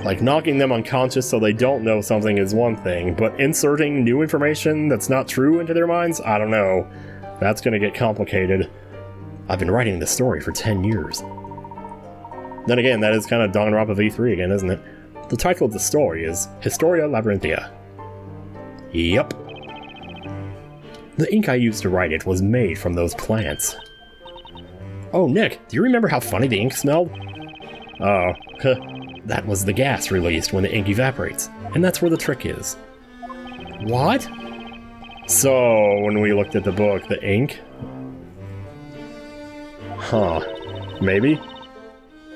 Like, knocking them unconscious so they don't know something is one thing, but inserting new information that's not true into their minds? I don't know. That's gonna get complicated. I've been writing this story for 10 years. Then again, that is kind of Danganronpa V3 again, isn't it? The title of the story is Historia Labyrinthia. Yep. The ink I used to write it was made from those plants. Oh, Nick, do you remember how funny the ink smelled? Oh, that was the gas released when the ink evaporates, and that's where the trick is. What? So, when we looked at the book, the ink? Huh. Maybe?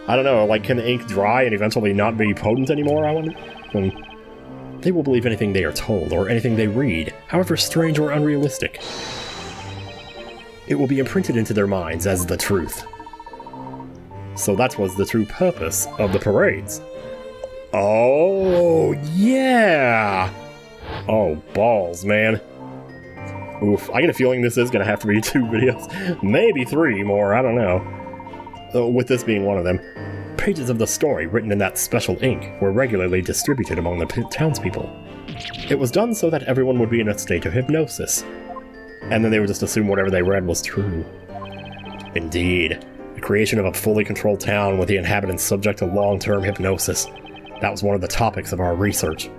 I don't know, like, can the ink dry and eventually not be potent anymore, I wonder? They will believe anything they are told, or anything they read, however strange or unrealistic. It will be imprinted into their minds as the truth. So that was the true purpose of the parades. Oh, yeah! Oh, balls, man. Oof, I get a feeling this is going to have to be 2 videos. Maybe 3 more, I don't know. With this being one of them. Pages of the story written in that special ink were regularly distributed among the townspeople. It was done so that everyone would be in a state of hypnosis. And then they would just assume whatever they read was true. Indeed. The creation of a fully controlled town with the inhabitants subject to long-term hypnosis. That was one of the topics of our research.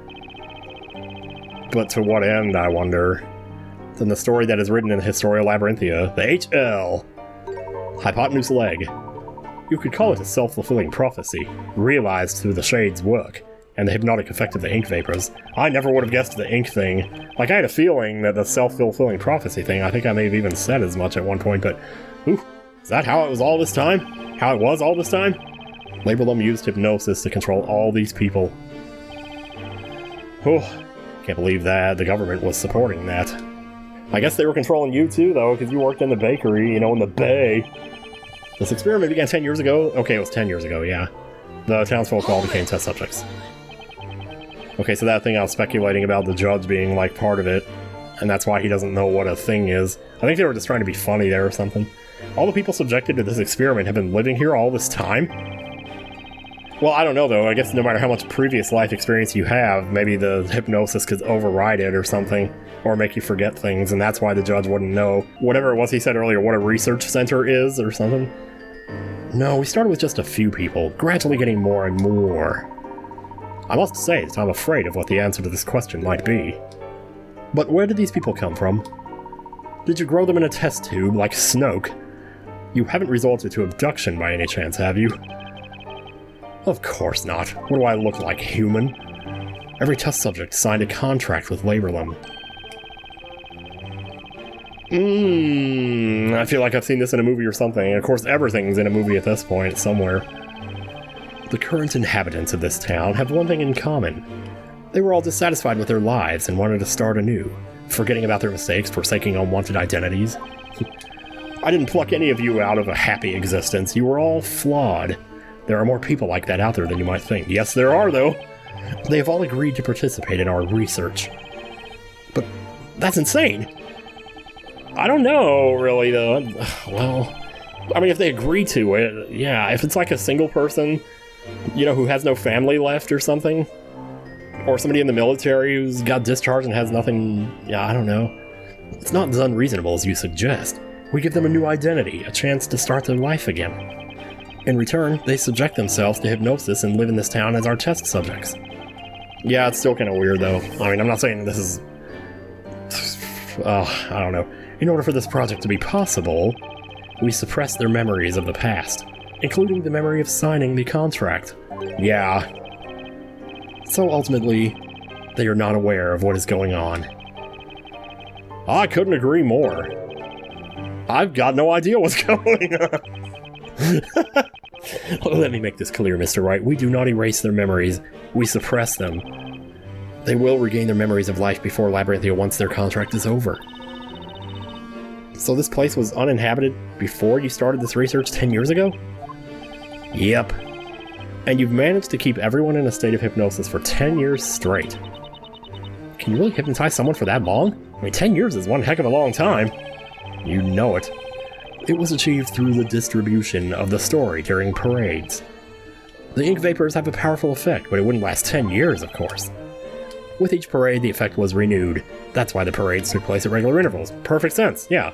But to what end, I wonder? Then the story that is written in Historia Labyrinthia, the HL. Hypotenuse leg. You could call it a self-fulfilling prophecy, realized through the shade's work, and the hypnotic effect of the ink vapors. I never would have guessed the ink thing. Like, I had a feeling that the self-fulfilling prophecy thing, I think I may have even said as much at one point, but... Ooh, is that how it was all this time? How it was all this time? Labrelum used hypnosis to control all these people. Oh, can't believe that the government was supporting that. I guess they were controlling you too, though, because you worked in the bakery, you know, in the bay. This experiment began 10 years ago? Okay, it was 10 years ago, yeah. The townsfolk all became test subjects. Okay, so that thing I was speculating about the judge being, like, part of it, and that's why he doesn't know what a thing is. I think they were just trying to be funny there or something. All the people subjected to this experiment have been living here all this time? Well, I don't know, though. I guess no matter how much previous life experience you have, maybe the hypnosis could override it or something, or make you forget things, and that's why the judge wouldn't know. Whatever it was he said earlier, what a research center is or something. No, we started with just a few people, gradually getting more and more. I must say that I'm afraid of what the answer to this question might be. But where did these people come from? Did you grow them in a test tube, like Snoke? You haven't resorted to abduction by any chance, have you? Of course not. What do I look like, human? Every test subject signed a contract with Labrelum. I feel like I've seen this in a movie or something. Of course, everything's in a movie at this point, somewhere. The current inhabitants of this town have one thing in common. They were all dissatisfied with their lives and wanted to start anew, forgetting about their mistakes, forsaking unwanted identities. I didn't pluck any of you out of a happy existence. You were all flawed. There are more people like that out there than you might think. Yes, there are, though. They have all agreed to participate in our research. But that's insane. I don't know, really, though. Well, I mean, if they agree to it, yeah. If it's like a single person, you know, who has no family left or something, or somebody in the military who's got discharged and has nothing, yeah, I don't know. It's not as unreasonable as you suggest. We give them a new identity, a chance to start their life again. In return, they subject themselves to hypnosis and live in this town as our test subjects. Yeah, it's still kind of weird, though. I mean, I'm not saying this is... I don't know. In order for this project to be possible, we suppress their memories of the past, including the memory of signing the contract. Yeah. So ultimately, they are not aware of what is going on. I couldn't agree more. I've got no idea what's going on. Let me make this clear, Mr. Wright. We do not erase their memories. We suppress them. They will regain their memories of life before Labyrinthia once their contract is over. So this place was uninhabited before you started this research 10 years ago? Yep. And you've managed to keep everyone in a state of hypnosis for 10 years straight. Can you really hypnotize someone for that long? I mean, 10 years is one heck of a long time. You know it. It was achieved through the distribution of the story during parades. The ink vapors have a powerful effect, but it wouldn't last 10 years, of course. With each parade, the effect was renewed. That's why the parades took place at regular intervals. Perfect sense, yeah.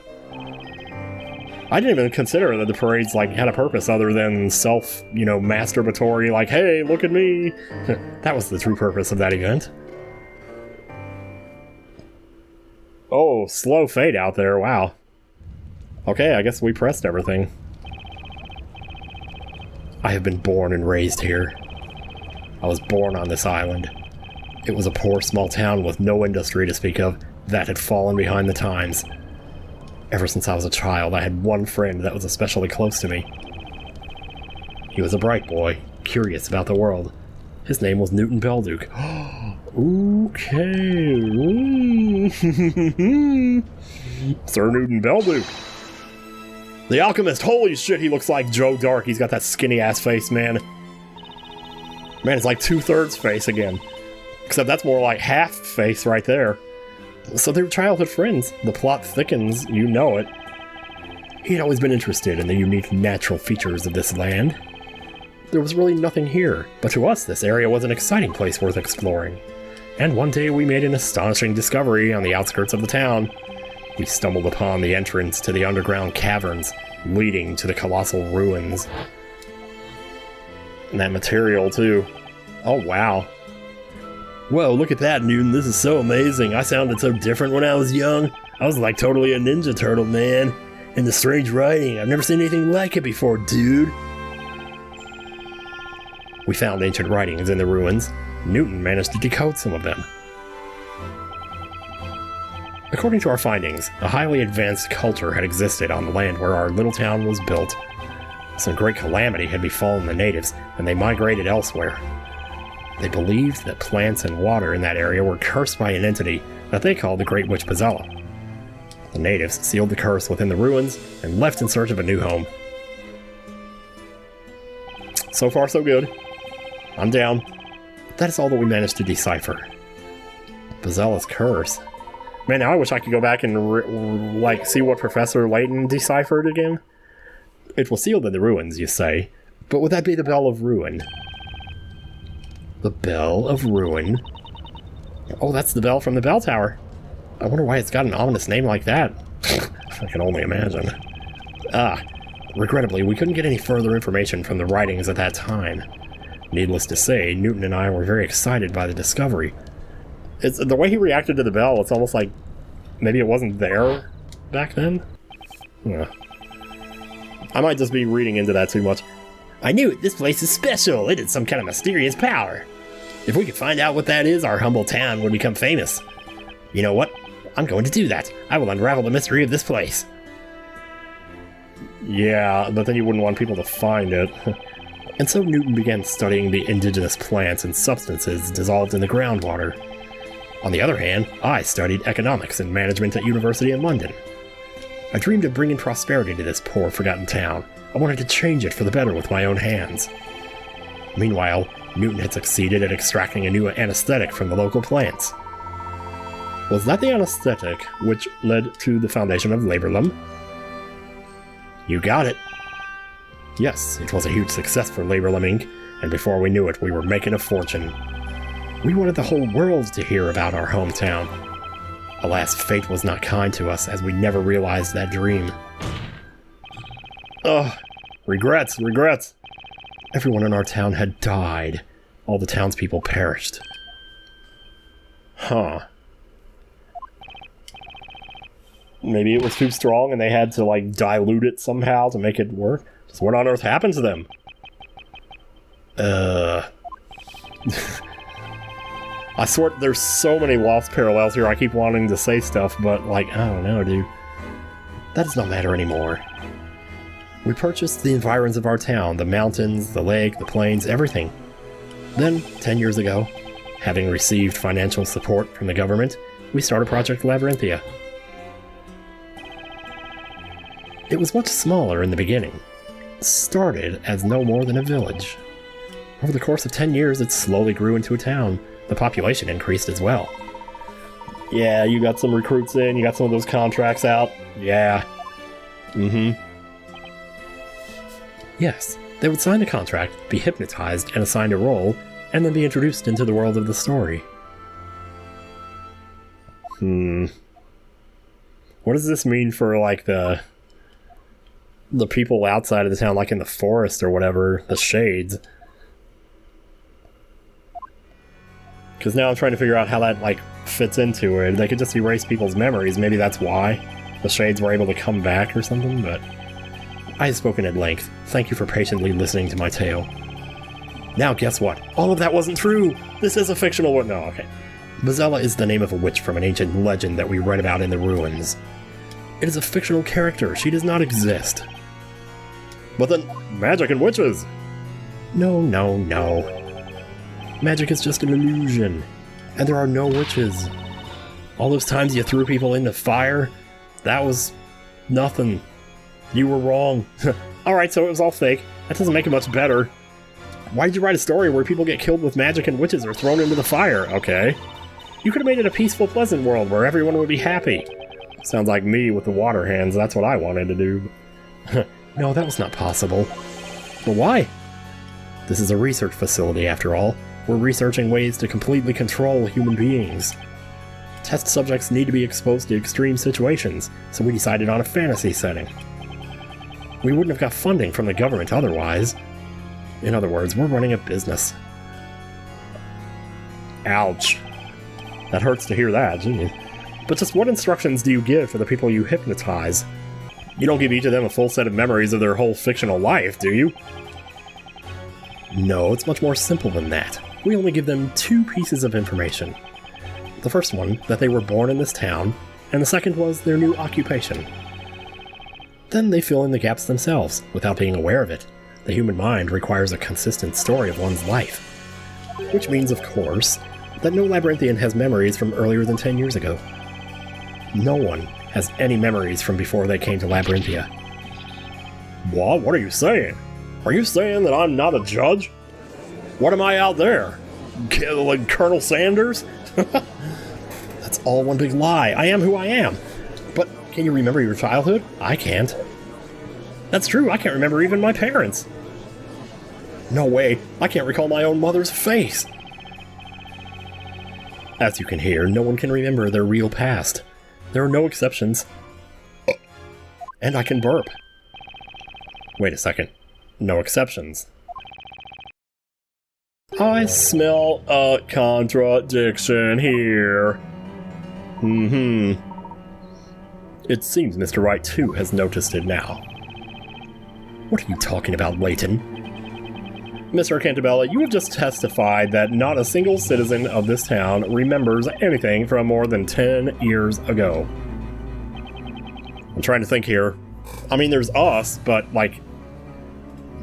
I didn't even consider that the parades, like, had a purpose other than masturbatory, like, hey, look at me. That was the true purpose of that event. Oh, slow fade out there, wow. Okay, I guess we pressed everything. I have been born and raised here. I was born on this island. It was a poor small town with no industry to speak of that had fallen behind the times. Ever since I was a child, I had one friend that was especially close to me. He was a bright boy, curious about the world. His name was Newton Belduke. Okay. Sir Newton Belduke. The Alchemist, holy shit, he looks like Joe Dark. He's got that skinny-ass face, man. Man, it's like 2/3 face again. Except that's more like half face right there. So they were childhood friends. The plot thickens, you know it. He'd always been interested in the unique natural features of this land. There was really nothing here, but to us this area was an exciting place worth exploring. And one day we made an astonishing discovery on the outskirts of the town. We stumbled upon the entrance to the underground caverns, leading to the colossal ruins. And that material, too. Oh, wow. Whoa, look at that, Newton. This is so amazing. I sounded so different when I was young. I was like totally a Ninja Turtle, man. And the strange writing. I've never seen anything like it before, dude. We found ancient writings in the ruins. Newton managed to decode some of them. According to our findings, a highly advanced culture had existed on the land where our little town was built. Some great calamity had befallen the natives, and they migrated elsewhere. They believed that plants and water in that area were cursed by an entity that they called the Great Witch Espella. The natives sealed the curse within the ruins and left in search of a new home. So far, so good. I'm down. That is all that we managed to decipher. Espilla's curse. Man, now I wish I could go back and, see what Professor Layton deciphered again. It was sealed in the ruins, you say. But would that be the Bell of Ruin? The Bell of Ruin? Oh, that's the bell from the bell tower. I wonder why it's got an ominous name like that. I can only imagine. Regrettably, we couldn't get any further information from the writings at that time. Needless to say, Newton and I were very excited by the discovery. It's the way he reacted to the bell, it's almost like maybe it wasn't there back then. Yeah. I might just be reading into that too much. I knew it. This place is special. It has some kind of mysterious power. If we could find out what that is, our humble town would become famous. You know what? I'm going to do that. I will unravel the mystery of this place. Yeah, but then you wouldn't want people to find it. And so Newton began studying the indigenous plants and substances dissolved in the groundwater. On the other hand, I studied economics and management at university in London. I dreamed of bringing prosperity to this poor, forgotten town. I wanted to change it for the better with my own hands. Meanwhile, Newton had succeeded at extracting a new anesthetic from the local plants. Was that the anesthetic which led to the foundation of Labrelum? You got it. Yes, it was a huge success for Labrelum Inc., and before we knew it, we were making a fortune. We wanted the whole world to hear about our hometown. Alas, fate was not kind to us, as we never realized that dream. Ugh, regrets. Everyone in our town had died. All the townspeople perished. Huh. Maybe it was too strong and they had to, like, dilute it somehow to make it work? So what on earth happened to them? I swear, there's so many lost parallels here, I keep wanting to say stuff, but, like, I don't know, dude. That does not matter anymore. We purchased the environs of our town, the mountains, the lake, the plains, everything. Then, 10 years ago, having received financial support from the government, we started Project Labyrinthia. It was much smaller in the beginning. It started as no more than a village. Over the course of 10 years, it slowly grew into a town. The population increased as well. Yeah, you got some recruits in, you got some of those contracts out. Yeah. Yes, they would sign a contract, be hypnotized and assigned a role, and then be introduced into the world of the story. What does this mean for, like, the people outside of the town, like in the forest or whatever, the shades? Because now I'm trying to figure out how that, like, fits into it. They could just erase people's memories. Maybe that's why the shades were able to come back or something, but I have spoken at length. Thank you for patiently listening to my tale. Now guess what? All of that wasn't true! This is a fictional one. No, okay. Bezella is the name of a witch from an ancient legend that we read about in the ruins. It is a fictional character. She does not exist. But then, magic and witches! No. Magic is just an illusion, and there are no witches. All those times you threw people into fire, that was nothing. You were wrong. Alright, so it was all fake. That doesn't make it much better. Why did you write a story where people get killed with magic and witches or thrown into the fire? Okay. You could have made it a peaceful, pleasant world where everyone would be happy. Sounds like me with the water hands. That's what I wanted to do. No, that was not possible. Well, why? This is a research facility, after all. We're researching ways to completely control human beings. Test subjects need to be exposed to extreme situations, so we decided on a fantasy setting. We wouldn't have got funding from the government otherwise. In other words, we're running a business. Ouch. That hurts to hear that, geez. But just what instructions do you give for the people you hypnotize? You don't give each of them a full set of memories of their whole fictional life, do you? No, it's much more simple than that. We only give them 2 pieces of information. The first one, that they were born in this town, and the second was their new occupation. Then they fill in the gaps themselves, without being aware of it. The human mind requires a consistent story of one's life. Which means, of course, that no Labyrinthian has memories from earlier than 10 years ago. No one has any memories from before they came to Labyrinthia. What? What are you saying? Are you saying that I'm not a judge? What am I out there? Like Colonel Sanders? That's all one big lie. I am who I am. But can you remember your childhood? I can't. That's true, I can't remember even my parents. No way, I can't recall my own mother's face. As you can hear, no one can remember their real past. There are no exceptions. And I can burp. Wait a second. No exceptions. I smell a contradiction here. It seems Mr. Wright too has noticed it now. What are you talking about, Layton? Mr. Cantabella, you have just testified that not a single citizen of this town remembers anything from more than 10 years ago. I'm trying to think here. I mean, there's us, but like...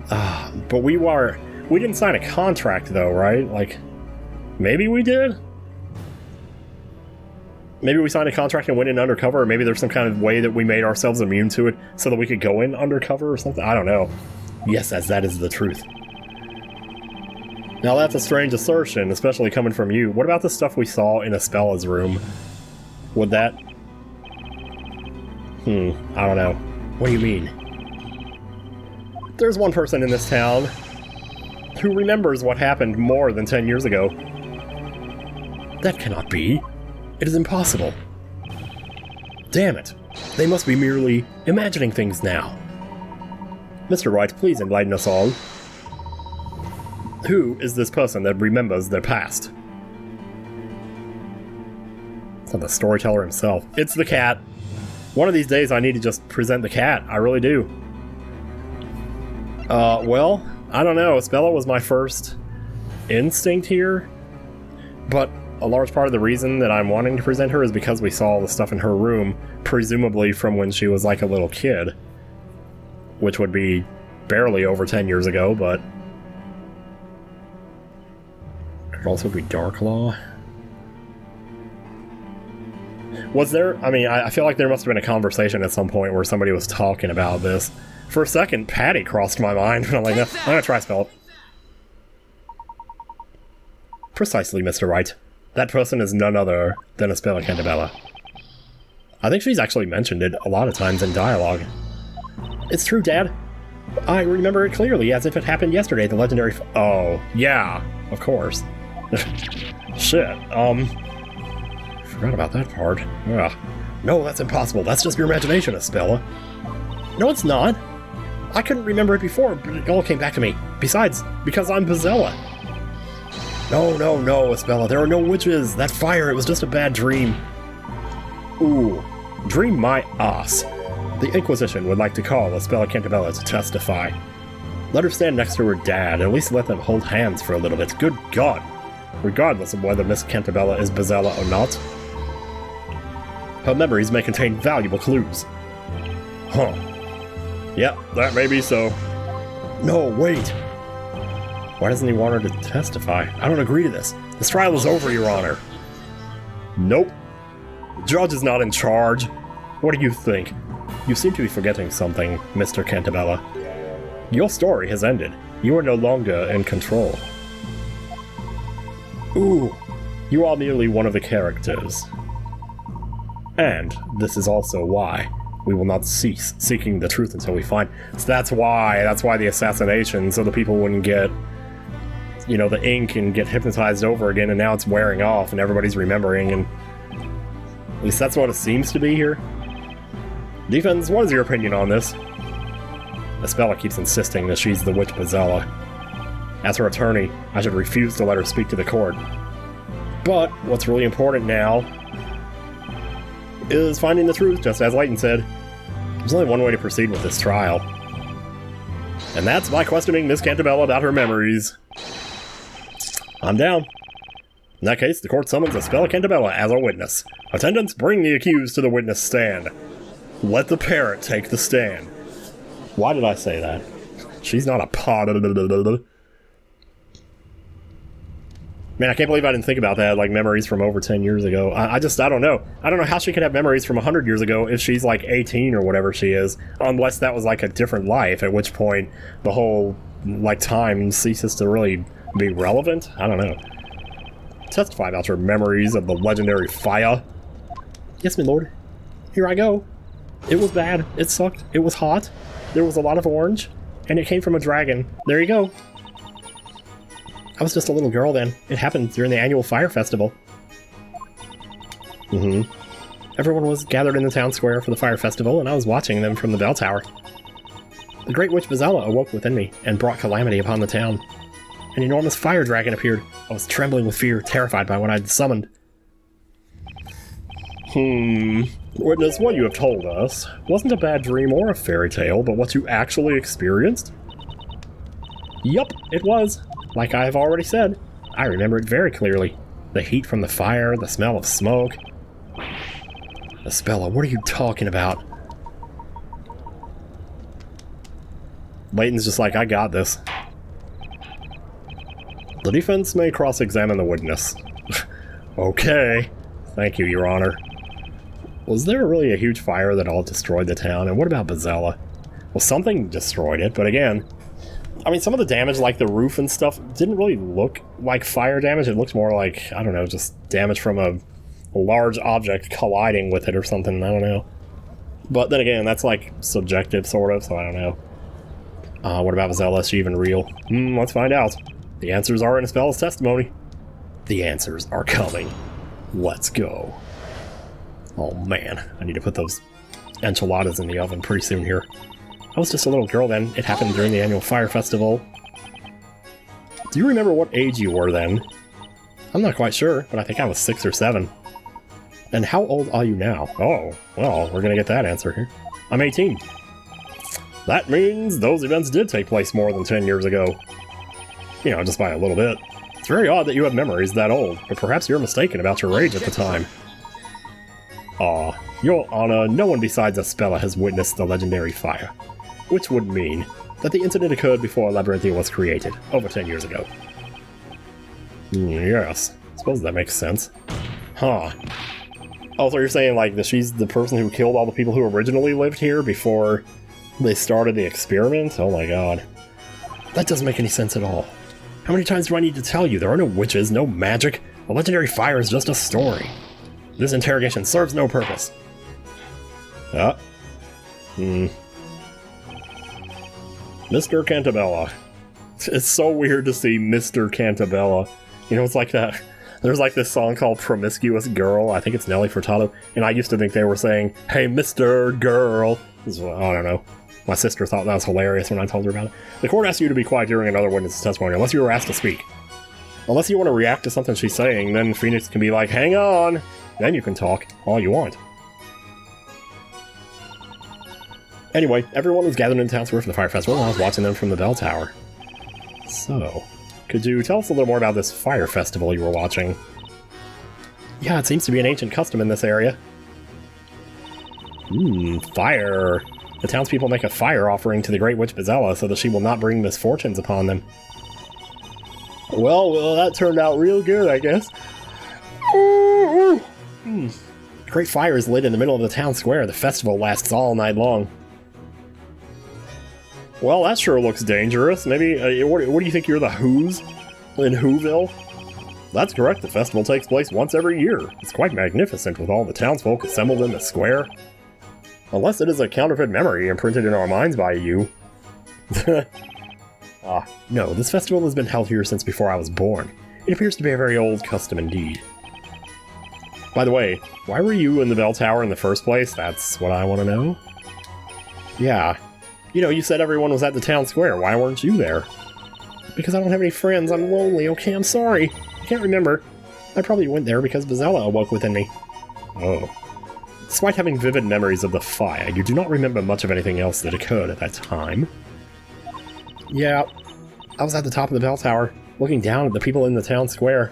but we didn't sign a contract though, right? Like, maybe we did? Maybe we signed a contract and went in undercover, or maybe there's some kind of way that we made ourselves immune to it so that we could go in undercover or something. I don't know. Yes, as that is the truth. Now that's a strange assertion, especially coming from you. What about the stuff we saw in Espella's room? Would that... I don't know. What do you mean? There's one person in this town who remembers what happened more than 10 years ago. That cannot be. It is impossible. Damn it. They must be merely imagining things now. Mr. Wright, please enlighten us all. Who is this person that remembers their past? It's not the storyteller himself. It's the cat. One of these days I need to just present the cat. I really do. Well, I don't know. Espella was my first instinct here. But a large part of the reason that I'm wanting to present her is because we saw all the stuff in her room, presumably from when she was like a little kid. Which would be barely over 10 years ago, but... could also be Darklaw. Was there... I mean, I feel like there must have been a conversation at some point where somebody was talking about this. For a second, Patty crossed my mind, and I'm like, no, I'm gonna try spell it. Precisely, Mr. Wright. That person is none other than Espella Cantabella. I think she's actually mentioned it a lot of times in dialogue. It's true, Dad. I remember it clearly, as if it happened yesterday, the legendary oh, yeah, of course. Shit, forgot about that part. Ugh. No, that's impossible. That's just your imagination, Espella. No, it's not. I couldn't remember it before, but it all came back to me. Besides, because I'm Bezella. No, no, no, Espella. There are no witches. That fire, it was just a bad dream. Ooh, dream my ass. The Inquisition would like to call Espella Cantabella to testify. Let her stand next to her dad, at least let them hold hands for a little bit. Good God! Regardless of whether Miss Cantabella is Bezella or not. Her memories may contain valuable clues. Huh. Yeah, that may be so. No, wait! Why doesn't he want her to testify? I don't agree to this. This trial is over, Your Honor. Nope. The judge is not in charge. What do you think? You seem to be forgetting something, Mr. Cantabella. Your story has ended. You are no longer in control. Ooh, you are merely one of the characters. And this is also why we will not cease seeking the truth until we find... So that's why the assassination, so the people wouldn't get, you know, the ink and get hypnotized over again, and now it's wearing off and everybody's remembering, and at least that's what it seems to be here. Defense, what is your opinion on this? Espella keeps insisting that she's the witch Bezella. As her attorney, I should refuse to let her speak to the court. But what's really important now is finding the truth, just as Layton said. There's only one way to proceed with this trial. And that's by questioning Miss Cantabella about her memories. I'm down. In that case, the court summons Espella Cantabella as a witness. Attendants, bring the accused to the witness stand. Let the parrot take the stand. Why did I say that? She's not a pot. Man, I can't believe I didn't think about that, like memories from over 10 years ago. I don't know. I don't know how she could have memories from 100 years ago if she's like 18 or whatever she is, unless that was like a different life, at which point the whole, like, time ceases to really be relevant. I don't know. Testify about your memories of the legendary fire. Yes, my lord. Here I go. It was bad. It sucked. It was hot. There was a lot of orange, and it came from a dragon. There you go. I was just a little girl then. It happened during the annual fire festival. Everyone was gathered in the town square for the fire festival, and I was watching them from the bell tower. The great witch Bezella awoke within me, and brought calamity upon the town. An enormous fire dragon appeared. I was trembling with fear, terrified by what I'd summoned. Witness, what you have told us wasn't a bad dream or a fairy tale, but what you actually experienced? Yup, it was. Like I have already said, I remember it very clearly. The heat from the fire, the smell of smoke. Espella, what are you talking about? Layton's just like, I got this. The defense may cross-examine the witness. Okay. Thank you, Your Honor. Was there really a huge fire that all destroyed the town? And what about Bezella? Well, something destroyed it, but again, I mean, some of the damage, like the roof and stuff, didn't really look like fire damage. It looked more like, I don't know, just damage from a large object colliding with it or something. I don't know. But then again, that's like subjective, sort of, so I don't know. What about Bezella? Is she even real? Let's find out. The answers are in Espella's testimony. The answers are coming. Let's go. Oh man, I need to put those enchiladas in the oven pretty soon here. I was just a little girl then. It happened during the annual fire festival. Do you remember what age you were then? I'm not quite sure, but I think I was 6 or 7. And how old are you now? Oh, well, we're gonna get that answer here. I'm 18. That means those events did take place more than 10 years ago. You know, just by a little bit. It's very odd that you have memories that old, but perhaps you're mistaken about your age at the time. Aw, Your Honor, no one besides Espella has witnessed the legendary fire, which would mean that the incident occurred before Labyrinthia was created, over 10 years ago. Yes, suppose that makes sense. Huh. Oh, so you're saying, like, that she's the person who killed all the people who originally lived here before they started the experiment? Oh my god. That doesn't make any sense at all. How many times do I need to tell you? There are no witches, no magic. The legendary fire is just a story. This interrogation serves no purpose. Mr. Cantabella. It's so weird to see Mr. Cantabella. You know, it's like that. There's like this song called Promiscuous Girl. I think it's Nelly Furtado. And I used to think they were saying, hey, Mr. Girl. I don't know. My sister thought that was hilarious when I told her about it. The court asked you to be quiet during another witness's testimony, unless you were asked to speak. Unless you want to react to something she's saying, then Phoenix can be like, hang on! Then you can talk all you want. Anyway, everyone was gathered in town square for the fire festival, and I was watching them from the bell tower. So, could you tell us a little more about this fire festival you were watching? Yeah, it seems to be an ancient custom in this area. Fire. The townspeople make a fire offering to the Great Witch Bezella so that she will not bring misfortunes upon them. Well, that turned out real good, I guess. A great fire is lit in the middle of the town square. The festival lasts all night long. Well, that sure looks dangerous. Maybe, what do you think, you're the Who's in Whoville? That's correct, the festival takes place once every year. It's quite magnificent with all the townsfolk assembled in the square. Unless it is a counterfeit memory imprinted in our minds by you. No, this festival has been held here since before I was born. It appears to be a very old custom indeed. By the way, why were you in the bell tower in the first place? That's what I want to know. Yeah. You know, you said everyone was at the town square. Why weren't you there? Because I don't have any friends. I'm lonely. Okay, I'm sorry. I can't remember. I probably went there because Bezella awoke within me. Oh. Despite having vivid memories of the fire, you do not remember much of anything else that occurred at that time. Yeah, I was at the top of the bell tower, looking down at the people in the town square.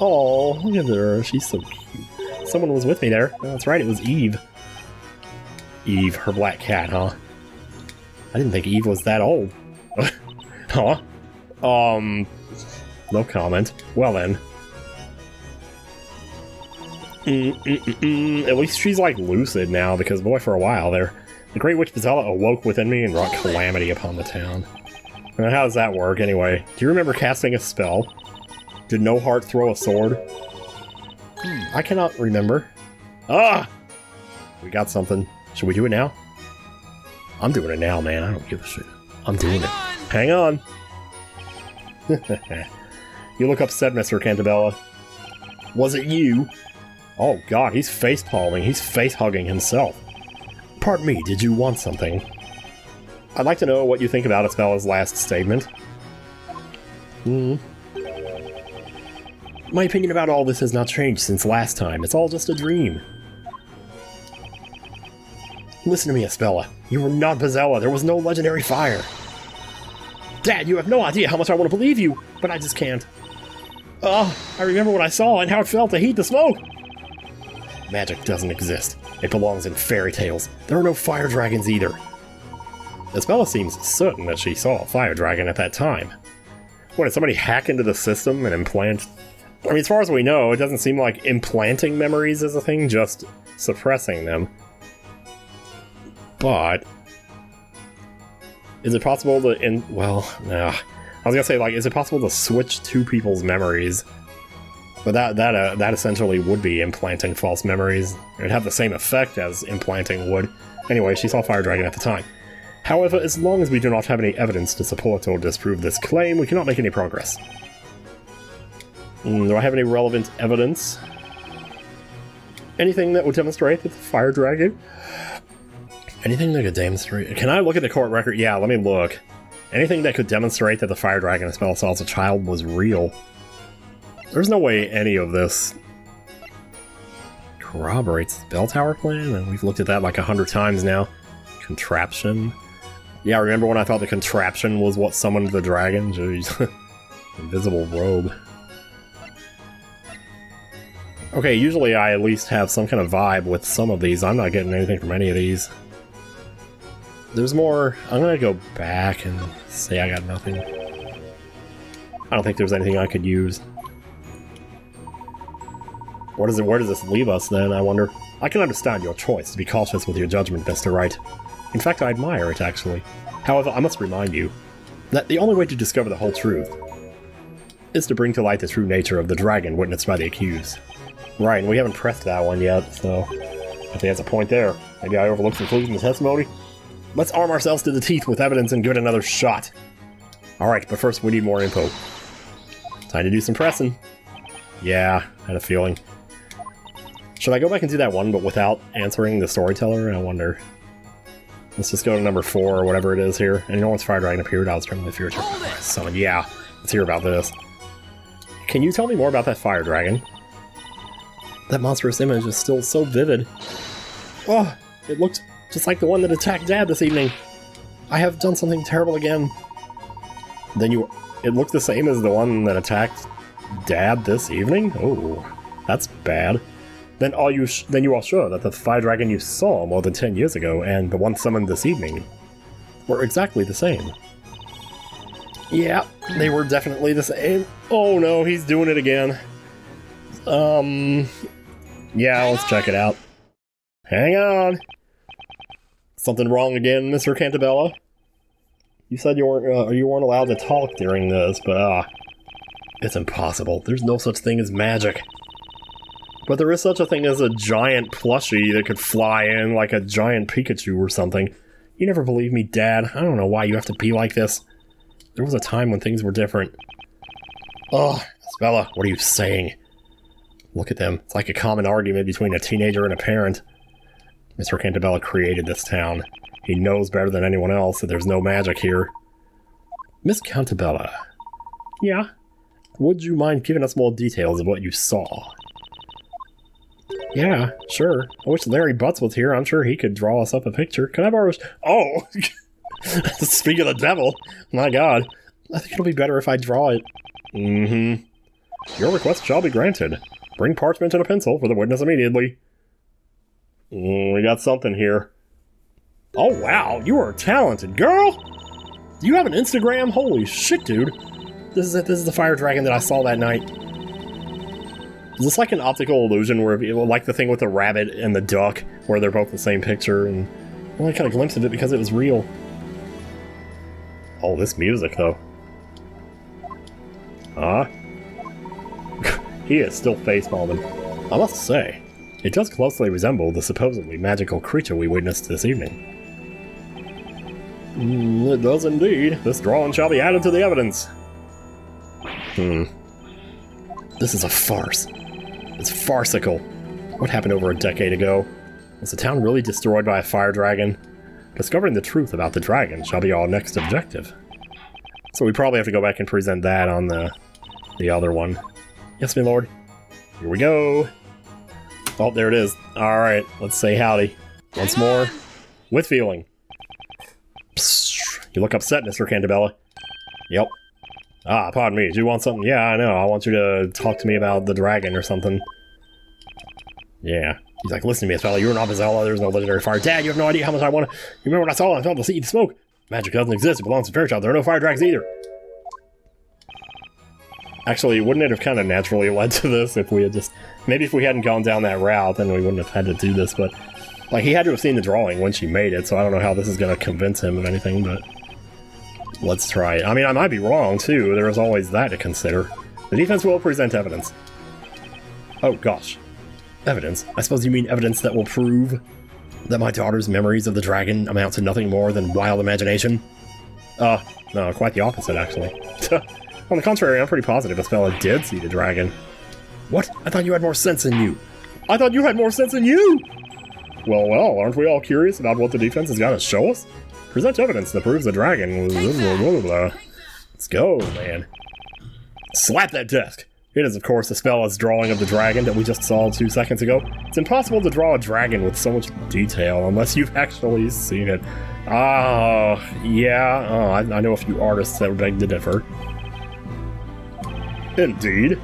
Oh, look at her. She's so cute. Someone was with me there. Oh, that's right, it was Eve. Eve, her black cat, huh? I didn't think Eve was that old. Huh? No comment. Well then. At least she's like lucid now, because boy, for a while there, the Great Witch Bezella awoke within me and wrought calamity upon the town. Now, how does that work anyway? Do you remember casting a spell? Did No Heart throw a sword? I cannot remember. Ah! We got something. Should we do it now? I'm doing it now, man. I don't give a shit. I'm doing it. Hang on! You look upset, Mr. Cantabella. Was it you? Oh god, he's face-palming. He's face-hugging himself. Pardon me, did you want something? I'd like to know what you think about Espella's last statement. My opinion about all this has not changed since last time. It's all just a dream. Listen to me, Espella. You were not Bezella. There was no legendary fire. Dad, you have no idea how much I want to believe you, but I just can't. I remember what I saw and how it felt to heat the smoke. Magic doesn't exist. It belongs in fairy tales. There are no fire dragons either. Espella seems certain that she saw a fire dragon at that time. What, did somebody hack into the system and implant I mean, as far as we know, it doesn't seem like implanting memories is a thing, just suppressing them. But is it possible to well, nah. I was gonna say, like, is it possible to switch two people's memories? But that essentially would be implanting false memories. It'd have the same effect as implanting would. Anyway, she saw Fire Dragon at the time. However, as long as we do not have any evidence to support or disprove this claim, we cannot make any progress. Do I have any relevant evidence? Anything that would demonstrate that the Fire Dragon... Anything that could demonstrate... Can I look at the court record? Yeah, let me look. Anything that could demonstrate that the Fire Dragon Espella saw as a child was real. There's no way any of this corroborates the bell tower plan, and we've looked at that like 100 times now. Contraption. Yeah, remember when I thought the contraption was what summoned the dragon? Jeez. Invisible robe. Okay, usually I at least have some kind of vibe with some of these. I'm not getting anything from any of these. There's more. I'm gonna go back and say I got nothing. I don't think there's anything I could use. Where does this leave us then, I wonder? I can understand your choice to be cautious with your judgment, Mr. Wright. In fact, I admire it, actually. However, I must remind you that the only way to discover the whole truth is to bring to light the true nature of the dragon witnessed by the accused. Right, and we haven't pressed that one yet, so I think that's a point there. Maybe I overlooked some clues in the testimony? Let's arm ourselves to the teeth with evidence and give it another shot. Alright, but first we need more info. Time to do some pressing. Yeah, I had a feeling. Should I go back and do that one, but without answering the Storyteller? I wonder. Let's just go to number 4 or whatever it is here. And you know, once Fire Dragon appeared, I was determined the future. So yeah, let's hear about this. Can you tell me more about that Fire Dragon? That monstrous image is still so vivid. Oh, it looked just like the one that attacked Dad this evening. I have done something terrible again. It looked the same as the one that attacked Dad this evening? Oh, that's bad. Then you are sure that the Fire Dragon you saw more than 10 years ago and the one summoned this evening were exactly the same. Yeah, they were definitely the same. Oh no, he's doing it again. Yeah, let's check it out. Hang on. Something wrong again, Mr. Cantabella? You said you weren't allowed to talk during this, but it's impossible. There's no such thing as magic. But there is such a thing as a giant plushie that could fly in like a giant Pikachu or something. You never believe me, Dad. I don't know why you have to be like this. There was a time when things were different. Ugh, Espella, what are you saying? Look at them. It's like a common argument between a teenager and a parent. Mr. Cantabella created this town. He knows better than anyone else that there's no magic here. Miss Cantabella. Yeah? Would you mind giving us more details of what you saw? Yeah, sure. I wish Larry Butts was here. I'm sure he could draw us up a picture. Can I borrow... Oh! Speak of the devil! My god. I think it'll be better if I draw it. Mm-hmm. Your request shall be granted. Bring parchment and a pencil for the witness immediately. We got something here. Oh wow, you are a talented girl! Do you have an Instagram? Holy shit, dude. This is it. This is the Fire Dragon that I saw that night. Is this like an optical illusion where, like the thing with the rabbit and the duck, where they're both the same picture, and I only kind of glimpsed of it because it was real. Oh, this music, though. He is still face-palming. I must say, it does closely resemble the supposedly magical creature we witnessed this evening. It does indeed. This drawing shall be added to the evidence. This is a farce. It's farcical. What happened over a decade ago? Was the town really destroyed by a fire dragon? Discovering the truth about the dragon shall be our next objective. So we probably have to go back and present that on the other one. Yes, my lord. Here we go. Oh, there it is. Alright, let's say howdy. Once more. With feeling. Psst. You look upset, Mr. Cantabella. Yep. Pardon me. Do you want something? Yeah, I know. I want you to talk to me about the dragon or something. Yeah. He's like, listen to me, Espella. You're an Espella. There's no legendary fire. Dad, you have no idea how much I want to... You remember what I saw? I felt the sea, the smoke. Magic doesn't exist. It belongs to Fairchild. There are no fire dragons either. Actually, wouldn't it have kind of naturally led to this if we had just... Maybe if we hadn't gone down that route, then we wouldn't have had to do this, but... Like, he had to have seen the drawing when she made it, so I don't know how this is going to convince him of anything, but... Let's try it. I mean, I might be wrong, too. There is always that to consider. The defense will present evidence. Oh, gosh. Evidence? I suppose you mean evidence that will prove that my daughter's memories of the dragon amount to nothing more than wild imagination? No, quite the opposite, actually. On the contrary, I'm pretty positive Espella did see the dragon. What? I thought you had more sense than you. I thought you had more sense than you! Well, aren't we all curious about what the defense has got to show us? Present evidence that proves the dragon... Let's go, man. Slap that desk! It is, of course, Espella's drawing of the dragon that we just saw 2 seconds ago. It's impossible to draw a dragon with so much detail unless you've actually seen it. Yeah. I know a few artists that would beg to differ. Indeed.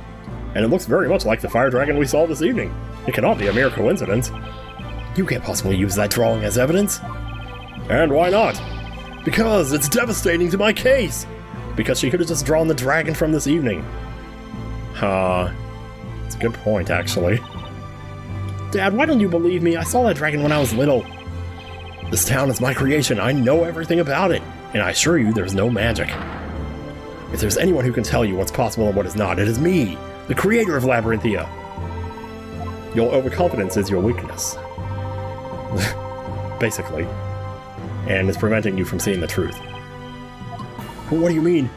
And it looks very much like the fire dragon we saw this evening. It cannot be a mere coincidence. You can't possibly use that drawing as evidence. And why not? Because it's devastating to my case. Because she could have just drawn the dragon from this evening. It's a good point, actually. Dad, why don't you believe me? I saw that dragon when I was little. This town is my creation. I know everything about it. And I assure you there's no magic. If there's anyone who can tell you what's possible and what is not, it is me, the creator of Labyrinthia. Your overconfidence is your weakness. Basically. And it's preventing you from seeing the truth. But what do you mean?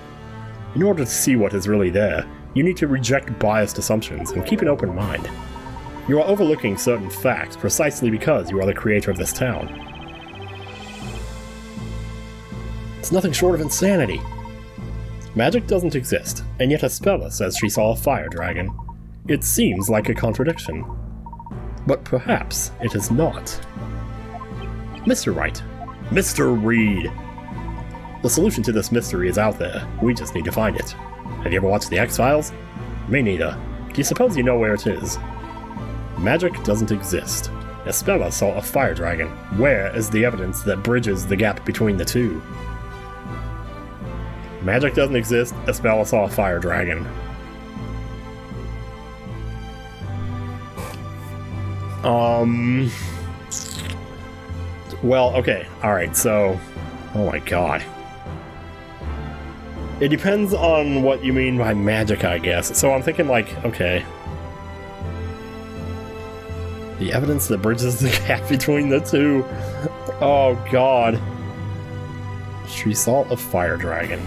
In order to see what is really there, you need to reject biased assumptions and keep an open mind. You are overlooking certain facts precisely because you are the creator of this town. It's nothing short of insanity. Magic doesn't exist, and yet Espella says she saw a fire dragon. It seems like a contradiction. But perhaps it is not. Mr. Wright. Mr. Reed. The solution to this mystery is out there. We just need to find it. Have you ever watched The X-Files? Me neither. Do you suppose you know where it is? Magic doesn't exist. Espella saw a fire dragon. Where is the evidence that bridges the gap between the two? Magic doesn't exist. Espella saw a fire dragon. Well, okay. Alright, so... Oh my god. It depends on what you mean by magic, I guess. So I'm thinking, like, okay. The evidence that bridges the gap between the two. Oh god. She saw a fire dragon.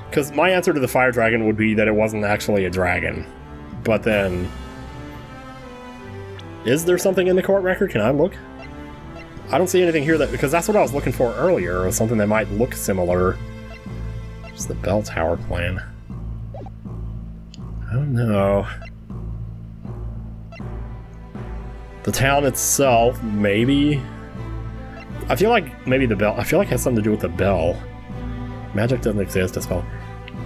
Because my answer to the fire dragon would be that it wasn't actually a dragon. But then... Is there something in the court record? Can I look? I don't see anything here that... Because that's what I was looking for earlier, or something that might look similar. What's the bell tower plan? I don't know. The town itself, maybe? I feel like maybe the bell... I feel like it has something to do with the bell. Magic doesn't exist as well.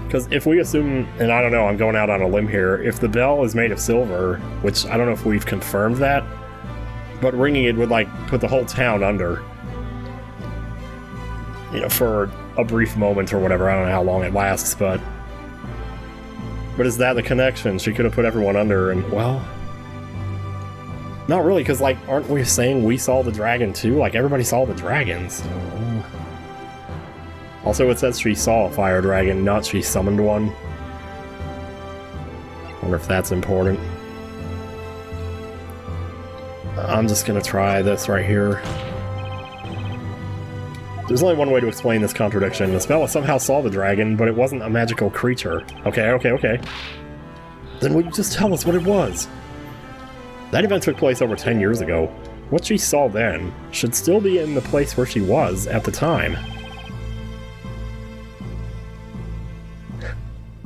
Because if we assume... And I don't know, I'm going out on a limb here. If the bell is made of silver, which I don't know if we've confirmed that, but ringing it would, like, put the whole town under. You know, for a brief moment or whatever. I don't know how long it lasts, but... But is that the connection? She could have put everyone under and, well... Not really, because, like, aren't we saying we saw the dragon too? Like, everybody saw the dragon, so... Also, it says she saw a fire dragon, not she summoned one. Wonder if that's important. I'm just gonna try this right here. There's only one way to explain this contradiction. Espella somehow saw the dragon, but it wasn't a magical creature. Okay. Then will you just tell us what it was? That event took place over 10 years ago. What she saw then should still be in the place where she was at the time.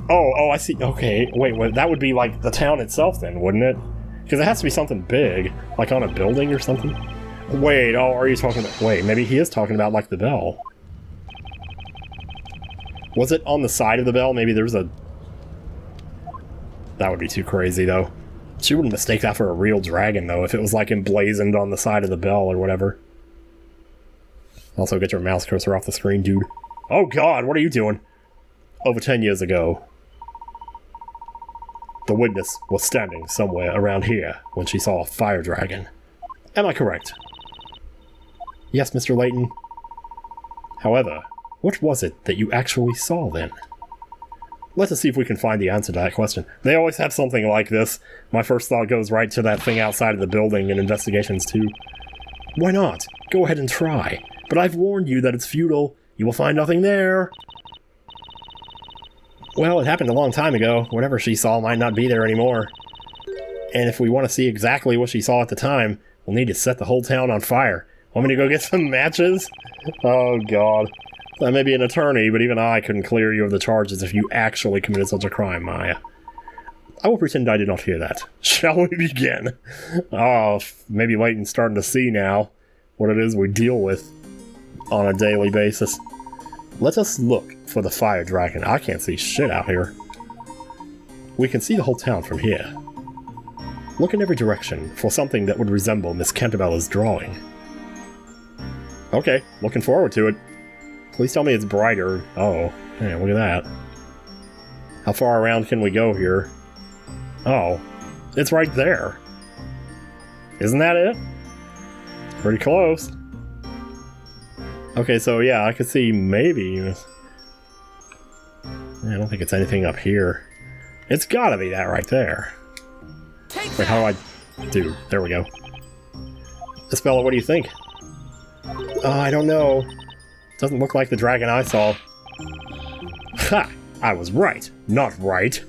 Oh, I see. Okay, wait, that would be like the town itself then, wouldn't it? Because it has to be something big, like on a building or something. Wait, oh, are you talking about... Wait, maybe he is talking about, like, the bell. Was it on the side of the bell? Maybe there's a... That would be too crazy, though. She wouldn't mistake that for a real dragon, though, if it was, like, emblazoned on the side of the bell or whatever. Also, get your mouse cursor off the screen, dude. Oh, God, what are you doing? Over 10 years ago. The witness was standing somewhere around here when she saw a fire dragon. Am I correct? Yes, Mr. Layton. However, what was it that you actually saw then? Let us see if we can find the answer to that question. They always have something like this. My first thought goes right to that thing outside of the building in Investigations 2. Why not? Go ahead and try. But I've warned you that it's futile. You will find nothing there. Well, it happened a long time ago. Whatever she saw might not be there anymore. And if we want to see exactly what she saw at the time, we'll need to set the whole town on fire. Want me to go get some matches? Oh, God. I may be an attorney, but even I couldn't clear you of the charges if you actually committed such a crime, Maya. I will pretend I did not hear that. Shall we begin? Oh, maybe Layton's starting to see now what it is we deal with on a daily basis. Let us look for the fire dragon. I can't see shit out here. We can see the whole town from here. Look in every direction for something that would resemble Miss Cantabella's drawing. Okay, looking forward to it. Please tell me it's brighter. Oh, man, look at that. How far around can we go here? Oh, it's right there. Isn't that it? Pretty close. Okay, so yeah, I could see maybe... I don't think it's anything up here. It's gotta be that right there. Wait, how do I do? There we go. Espella, what do you think? I don't know. Doesn't look like the dragon I saw. Ha! I was right. Not right.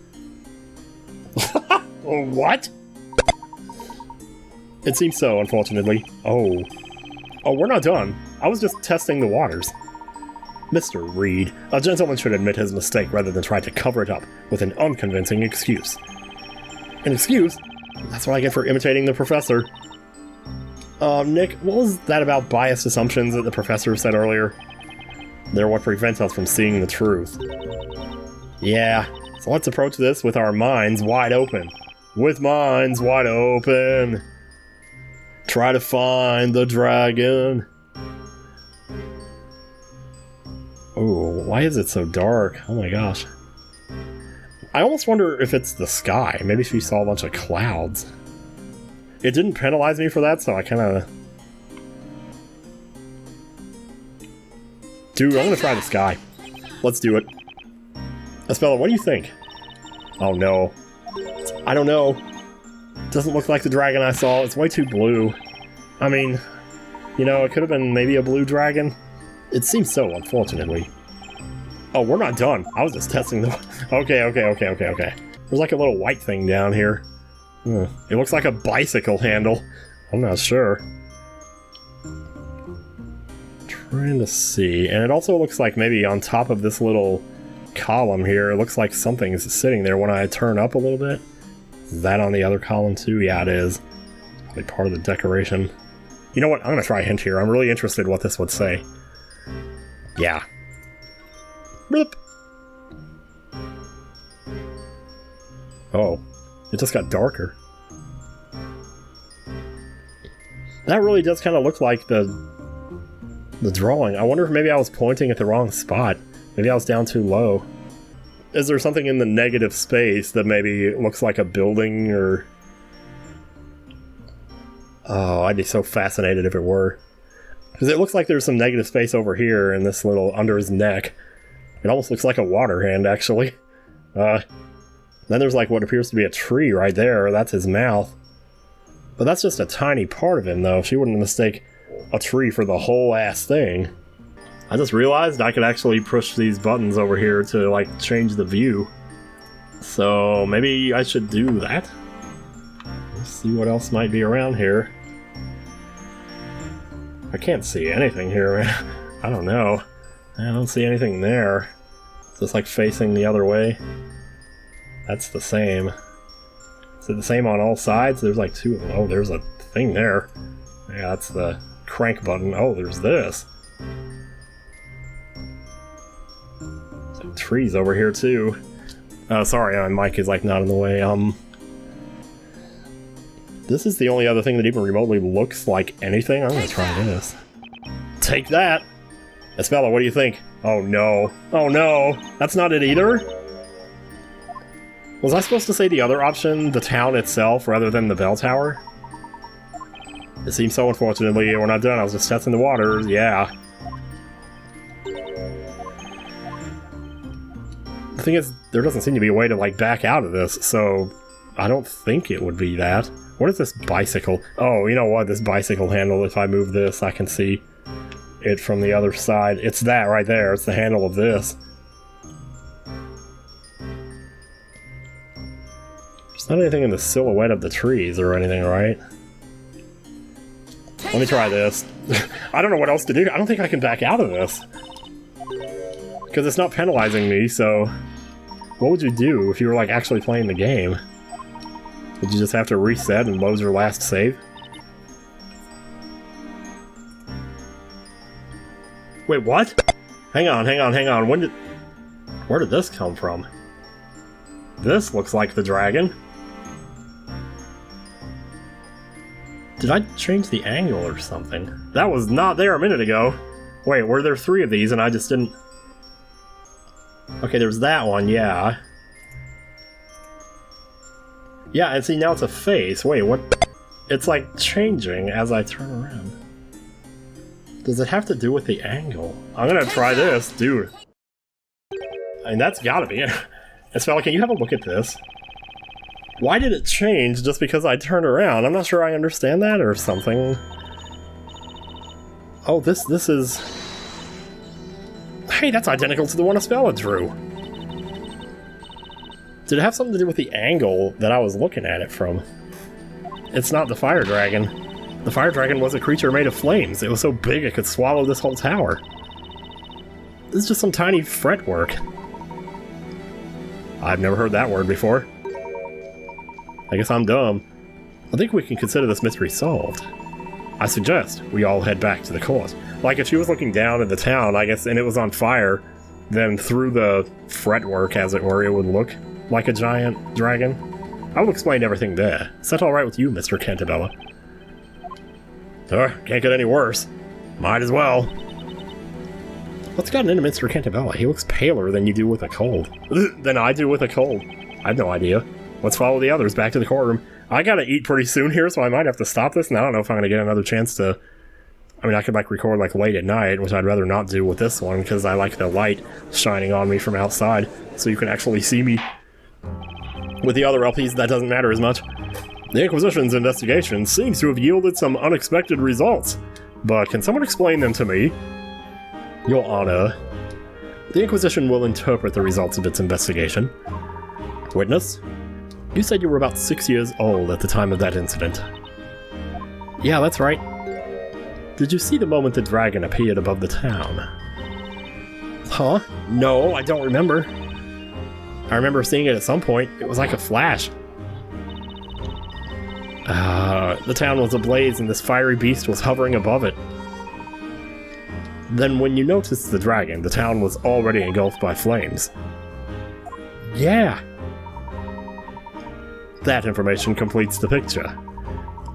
What? It seems so, unfortunately. Oh. Oh, we're not done. I was just testing the waters. Mr. Reed, a gentleman should admit his mistake rather than try to cover it up with an unconvincing excuse. An excuse? That's what I get for imitating the professor. Nick, what was that about biased assumptions that the professor said earlier? They're what prevents us from seeing the truth. Yeah, so let's approach this with our minds wide open. With minds wide open. Try to find the dragon. Oh, why is it so dark? Oh my gosh. I almost wonder if it's the sky. Maybe she saw a bunch of clouds. It didn't penalize me for that, so I kind of... Dude, I'm gonna try the sky. Let's do it. Espella, what do you think? Oh no. I don't know. Doesn't look like the dragon I saw. It's way too blue. I mean, you know, it could have been maybe a blue dragon. It seems so, unfortunately. Oh, we're not done. I was just testing the... Okay. There's like a little white thing down here. It looks like a bicycle handle. I'm not sure. Trying to see. And it also looks like maybe on top of this little column here, it looks like something's sitting there when I turn up a little bit. Is that on the other column too? Yeah, it is. Probably part of the decoration. You know what? I'm gonna try a hint here. I'm really interested in what this would say. Yeah. Bloop. Oh. It just got darker. That really does kind of look like the drawing. I wonder if maybe I was pointing at the wrong spot. Maybe I was down too low. Is there something in the negative space that maybe looks like a building or... Oh, I'd be so fascinated if it were. Because it looks like there's some negative space over here in this little under his neck. It almost looks like a water hand, actually. Then there's like what appears to be a tree right there. That's his mouth. But that's just a tiny part of him, though. She wouldn't mistake a tree for the whole ass thing. I just realized I could actually push these buttons over here to, like, change the view. So maybe I should do that. Let's see what else might be around here. I can't see anything here, man. I don't know. I don't see anything there. Is this like facing the other way? That's the same. Is it the same on all sides? There's like two. Oh, there's a thing there. Yeah, that's the crank button. Oh, there's this. Some trees over here too. Sorry, my mic is like not in the way. This is the only other thing that even remotely looks like anything. I'm gonna try this. Take that! Espella, what do you think? Oh no. Oh no! That's not it either? Was I supposed to say the other option, the town itself, rather than the bell tower? It seems so, unfortunately. We're not done. I was just testing the waters. Yeah. The thing is, there doesn't seem to be a way to, like, back out of this, so I don't think it would be that. What is this bicycle? Oh, you know what? This bicycle handle, if I move this, I can see it from the other side. It's that right there. It's the handle of this. There's not anything in the silhouette of the trees or anything, right? Let me try this. I don't know what else to do. I don't think I can back out of this. Because it's not penalizing me, so... What would you do if you were, like, actually playing the game? Would you just have to reset and load your last save? Wait, what? Hang on. Where did this come from? This looks like the dragon. Did I change the angle or something? That was not there a minute ago. Wait, were there 3 of these and I just didn't... Okay, there's that one, yeah. Yeah, and see, now it's a face. Wait, what? It's like changing as I turn around. Does it have to do with the angle? I'm gonna try this, dude. I mean, that's gotta be it. Espella, can you have a look at this? Why did it change just because I turned around? I'm not sure I understand that or something. Oh, this is... Hey, that's identical to the one Espella drew. Did it have something to do with the angle that I was looking at it from? It's not the fire dragon. The fire dragon was a creature made of flames. It was so big it could swallow this whole tower. This is just some tiny fretwork. I've never heard that word before. I guess I'm dumb. I think we can consider this mystery solved. I suggest we all head back to the court. Like, if she was looking down at the town, I guess, and it was on fire, then through the fretwork, as it were, it would look like a giant dragon. I will explain everything there. Is that alright with you, Mr. Cantabella? Can't get any worse. Might as well. What's gotten into Mr. Cantabella? He looks paler than you do with a cold. Than I do with a cold. I have no idea. Let's follow the others back to the courtroom. I gotta eat pretty soon here, so I might have to stop this, and I don't know if I'm gonna get another chance to... I mean, I could, like, record, like, late at night, which I'd rather not do with this one, because I like the light shining on me from outside, so you can actually see me. With the other LPs, that doesn't matter as much. The Inquisition's investigation seems to have yielded some unexpected results, but can someone explain them to me? Your Honor, the Inquisition will interpret the results of its investigation. Witness, you said you were about 6 years old at the time of that incident. Yeah, that's right. Did you see the moment the dragon appeared above the town? Huh? No, I don't remember. I remember seeing it at some point. It was like a flash. The town was ablaze and this fiery beast was hovering above it. Then when you noticed the dragon, the town was already engulfed by flames. Yeah. That information completes the picture.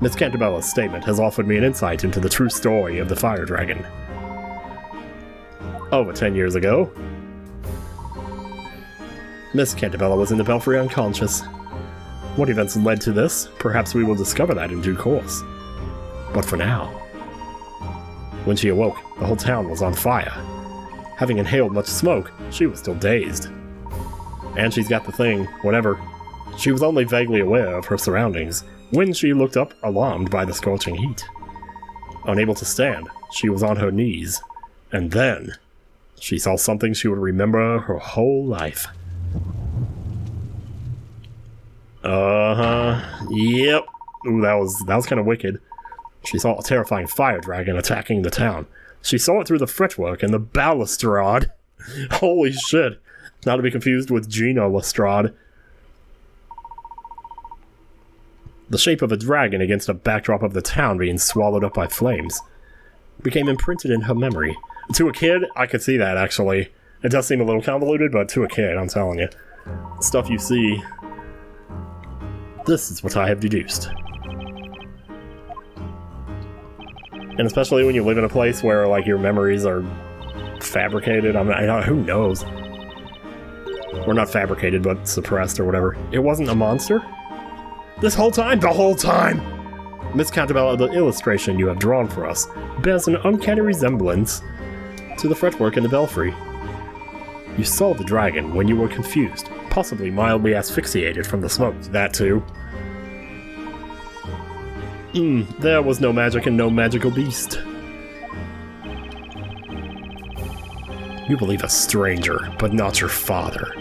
Miss Cantabella's statement has offered me an insight into the true story of the fire dragon. Over 10 years ago, Miss Cantabella was in the belfry unconscious. What events led to this? Perhaps we will discover that in due course. But for now, when she awoke, the whole town was on fire. Having inhaled much smoke, she was still dazed. And she's got the thing, whatever. She was only vaguely aware of her surroundings when she looked up, alarmed by the scorching heat. Unable to stand, she was on her knees. And then, she saw something she would remember her whole life. Yep. Ooh, that was kind of wicked. She saw a terrifying fire dragon attacking the town. She saw it through the fretwork and the balustrade. Holy shit. Not to be confused with Gina Lestrade. The shape of a dragon against a backdrop of the town being swallowed up by flames became imprinted in her memory. To a kid, I could see that, actually. It does seem a little convoluted, but to a kid, I'm telling you. Stuff you see. This is what I have deduced. And especially when you live in a place where, like, your memories are fabricated, who knows? Or not fabricated, but suppressed or whatever. It wasn't a monster? This whole time? The whole time! Miss Cantabella, the illustration you have drawn for us bears an uncanny resemblance to the fretwork in the belfry. You saw the dragon when you were confused, possibly mildly asphyxiated from the smoke. That too. There was no magic and no magical beast. You believe a stranger, but not your father.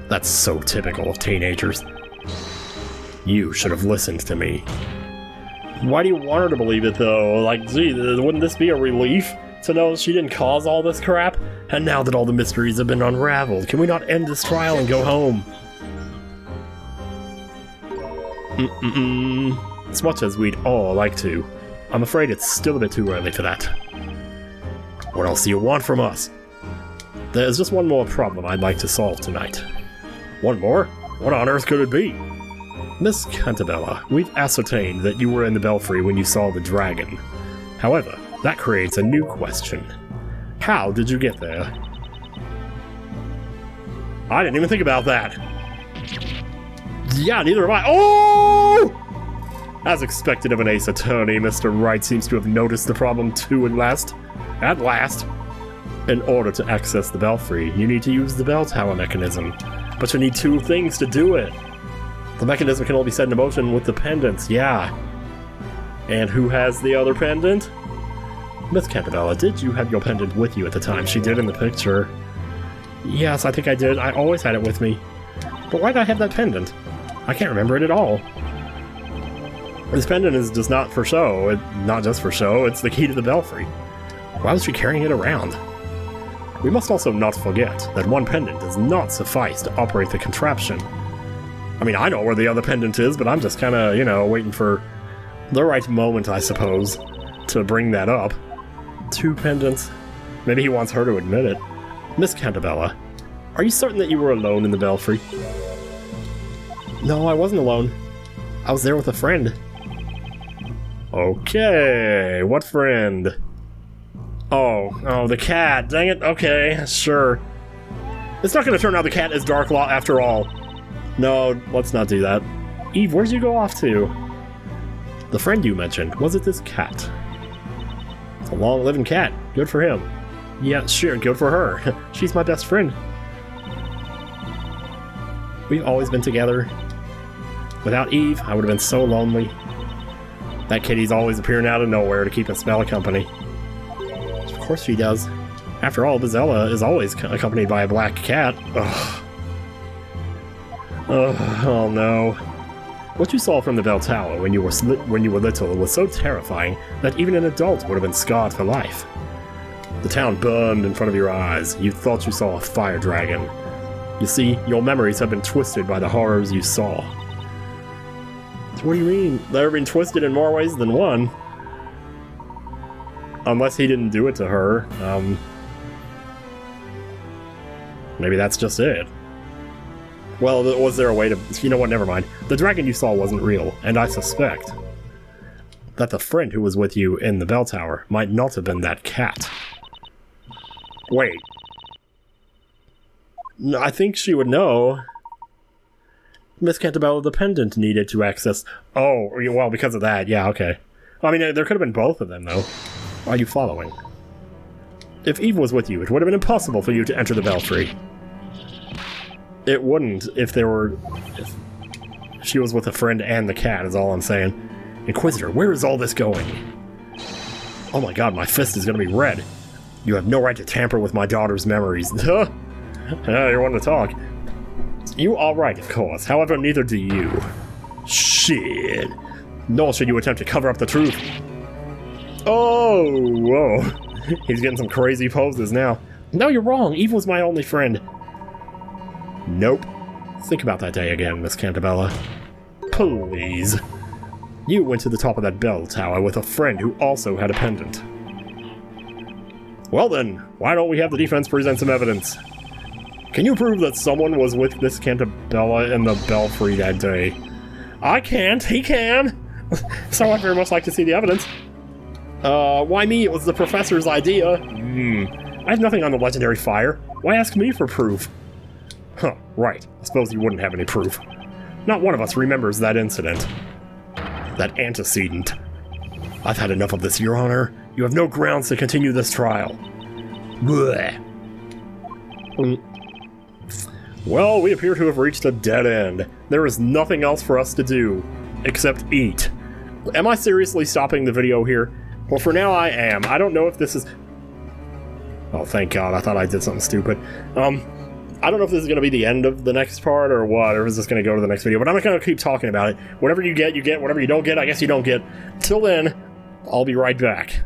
That's so typical of teenagers. You should have listened to me. Why do you want her to believe it, though? Like, gee, wouldn't this be a relief to know she didn't cause all this crap? And now that all the mysteries have been unraveled, can we not end this trial and go home? As much as we'd all like to, I'm afraid it's still a bit too early for that. What else do you want from us? There's just one more problem I'd like to solve tonight. One more? What on earth could it be? Miss Cantabella, we've ascertained that you were in the belfry when you saw the dragon. However, that creates a new question. How did you get there? I didn't even think about that. Yeah, neither have I. Oh! As expected of an ace attorney, Mr. Wright seems to have noticed the problem too at last. In order to access the belfry, you need to use the bell tower mechanism. But you need two things to do it. The mechanism can only be set in motion with the pendants, yeah. And who has the other pendant? Miss Cantabella, did you have your pendant with you at the time? She did in the picture. Yes, I think I did. I always had it with me. But why did I have that pendant? I can't remember it at all. This pendant is just not for show. Not just for show, it's the key to the belfry. Why was she carrying it around? We must also not forget that one pendant does not suffice to operate the contraption. I mean, I know where the other pendant is, but I'm just kind of, waiting for the right moment, I suppose, to bring that up. Two pendants. Maybe he wants her to admit it. Miss Cantabella, are you certain that you were alone in the belfry? No, I wasn't alone. I was there with a friend. Okay, what friend? Oh, the cat. Dang it. Okay, sure. It's not going to turn out the cat is Darklaw after all. No, let's not do that. Eve, where'd you go off to? The friend you mentioned, was it this cat? It's a long-living cat. Good for him. Yeah, sure, good for her. She's my best friend. We've always been together. Without Eve, I would have been so lonely. That kitty's always appearing out of nowhere to keep Espella company. Of course she does. After all, Bezella is always accompanied by a black cat. Ugh. Oh no. What you saw from the bell tower when you were little was so terrifying that even an adult would have been scarred for life. The town burned in front of your eyes. You thought you saw a fire dragon. You see, your memories have been twisted by the horrors you saw. What do you mean? They've been twisted in more ways than one. Unless he didn't do it to her. Maybe that's just it. Well, was there a way to... You know what, never mind. The dragon you saw wasn't real, and I suspect that the friend who was with you in the bell tower might not have been that cat. Wait. No, I think she would know. Miss Cantabella, the pendant needed to access... Oh, well, because of that, yeah, okay. I mean, there could have been both of them, though. Are you following? If Eve was with you, it would have been impossible for you to enter the belfry. It wouldn't if she was with a friend and the cat, is all I'm saying. Inquisitor, where is all this going? Oh my god, my fist is gonna be red. You have no right to tamper with my daughter's memories. You're one to talk. You are right, of course. However, neither do you. Shit. Nor should you attempt to cover up the truth. Oh, whoa. He's getting some crazy poses now. No, you're wrong. Eve was my only friend. Nope. Think about that day again, Miss Cantabella. Please. You went to the top of that bell tower with a friend who also had a pendant. Well then, why don't we have the defense present some evidence? Can you prove that someone was with Miss Cantabella in the belfry that day? I can't. He can. So I'd very much like to see the evidence. Why me? It was the professor's idea. I have nothing on the legendary fire. Why ask me for proof? Huh, right. I suppose you wouldn't have any proof. Not one of us remembers that incident. That antecedent. I've had enough of this, Your Honor. You have no grounds to continue this trial. Blech. Well, we appear to have reached a dead end. There is nothing else for us to do, except eat. Am I seriously stopping the video here? Well, for now I am. I don't know if this is... Oh, thank God, I thought I did something stupid. I don't know if this is going to be the end of the next part or what, or is this going to go to the next video, but I'm not going to keep talking about it. Whatever you get, you get. Whatever you don't get, I guess you don't get. Till then, I'll be right back.